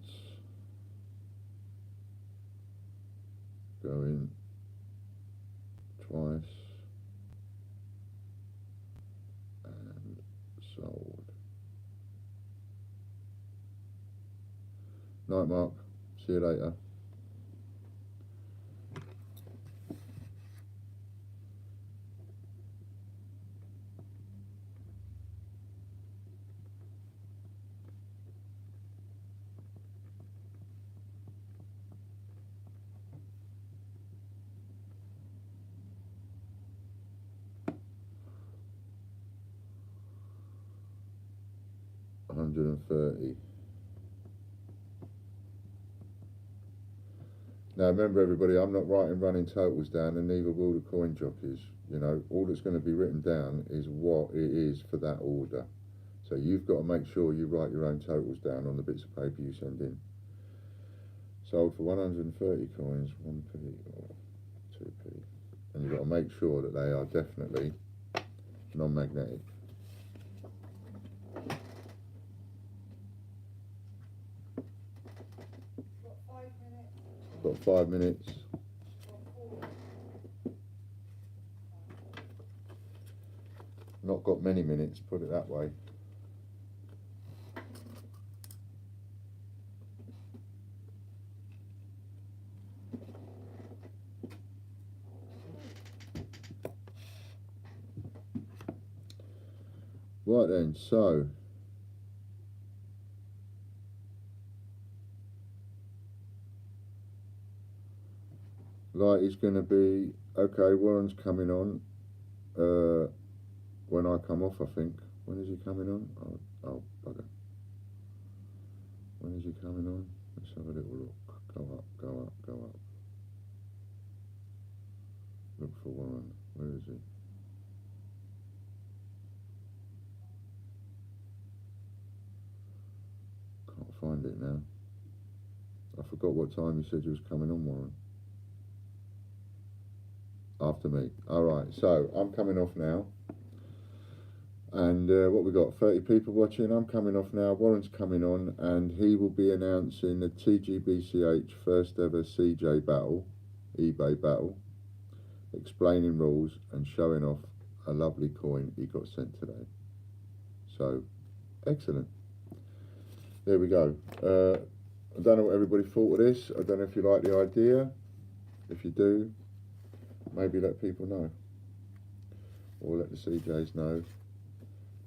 Night, Mark. See you later. $130. Now remember everybody, I'm not writing running totals down, and neither will the coin jockeys. You know, all that's going to be written down is what it is for that order. So you've got to make sure you write your own totals down on the bits of paper you send in. Sold for 130 coins, 1p or 2p. And you've got to make sure that they are definitely non-magnetic. Got 5 minutes. Not got many minutes, put it that way. Right then, so light is going to be okay. Warren's coming on when I come off, I think. When is he coming on? Oh bugger. When is he coming on? Let's have a little look. Go up, go up, go up. Look for Warren. Where is he? Can't find it now. I forgot what time you said you was coming on, Warren. After me. Alright, so I'm coming off now. And what we got? 30 people watching. I'm coming off now. Warren's coming on, and he will be announcing the TGBCH first ever CJ battle, eBay battle, explaining rules and showing off a lovely coin he got sent today. So, excellent. There we go. I don't know what everybody thought of this. I don't know if you like the idea. If you do, maybe let people know, or let the CJs know.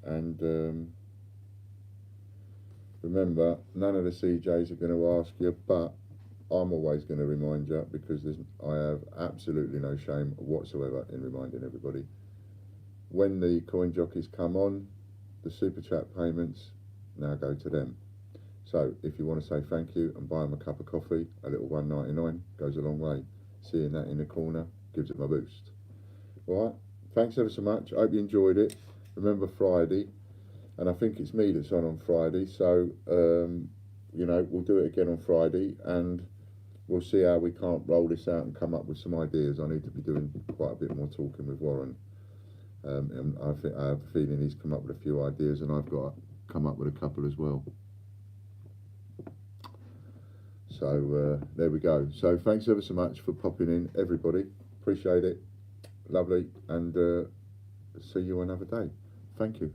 And remember, none of the CJs are going to ask you, but I'm always going to remind you, because I have absolutely no shame whatsoever in reminding everybody. When the coin jockeys come on, the super chat payments now go to them. So if you want to say thank you and buy them a cup of coffee, a little $1.99 goes a long way. Seeing that in the corner gives it my boost. All right, thanks ever so much. I hope you enjoyed it. Remember Friday, and I think it's me that's on Friday, so you know, we'll do it again on Friday, and we'll see how we can't roll this out and come up with some ideas. I need to be doing quite a bit more talking with Warren, and I have a feeling he's come up with a few ideas, and I've got to come up with a couple as well. So there we go. So thanks ever so much for popping in, everybody. Appreciate it. Lovely, and see you another day. Thank you.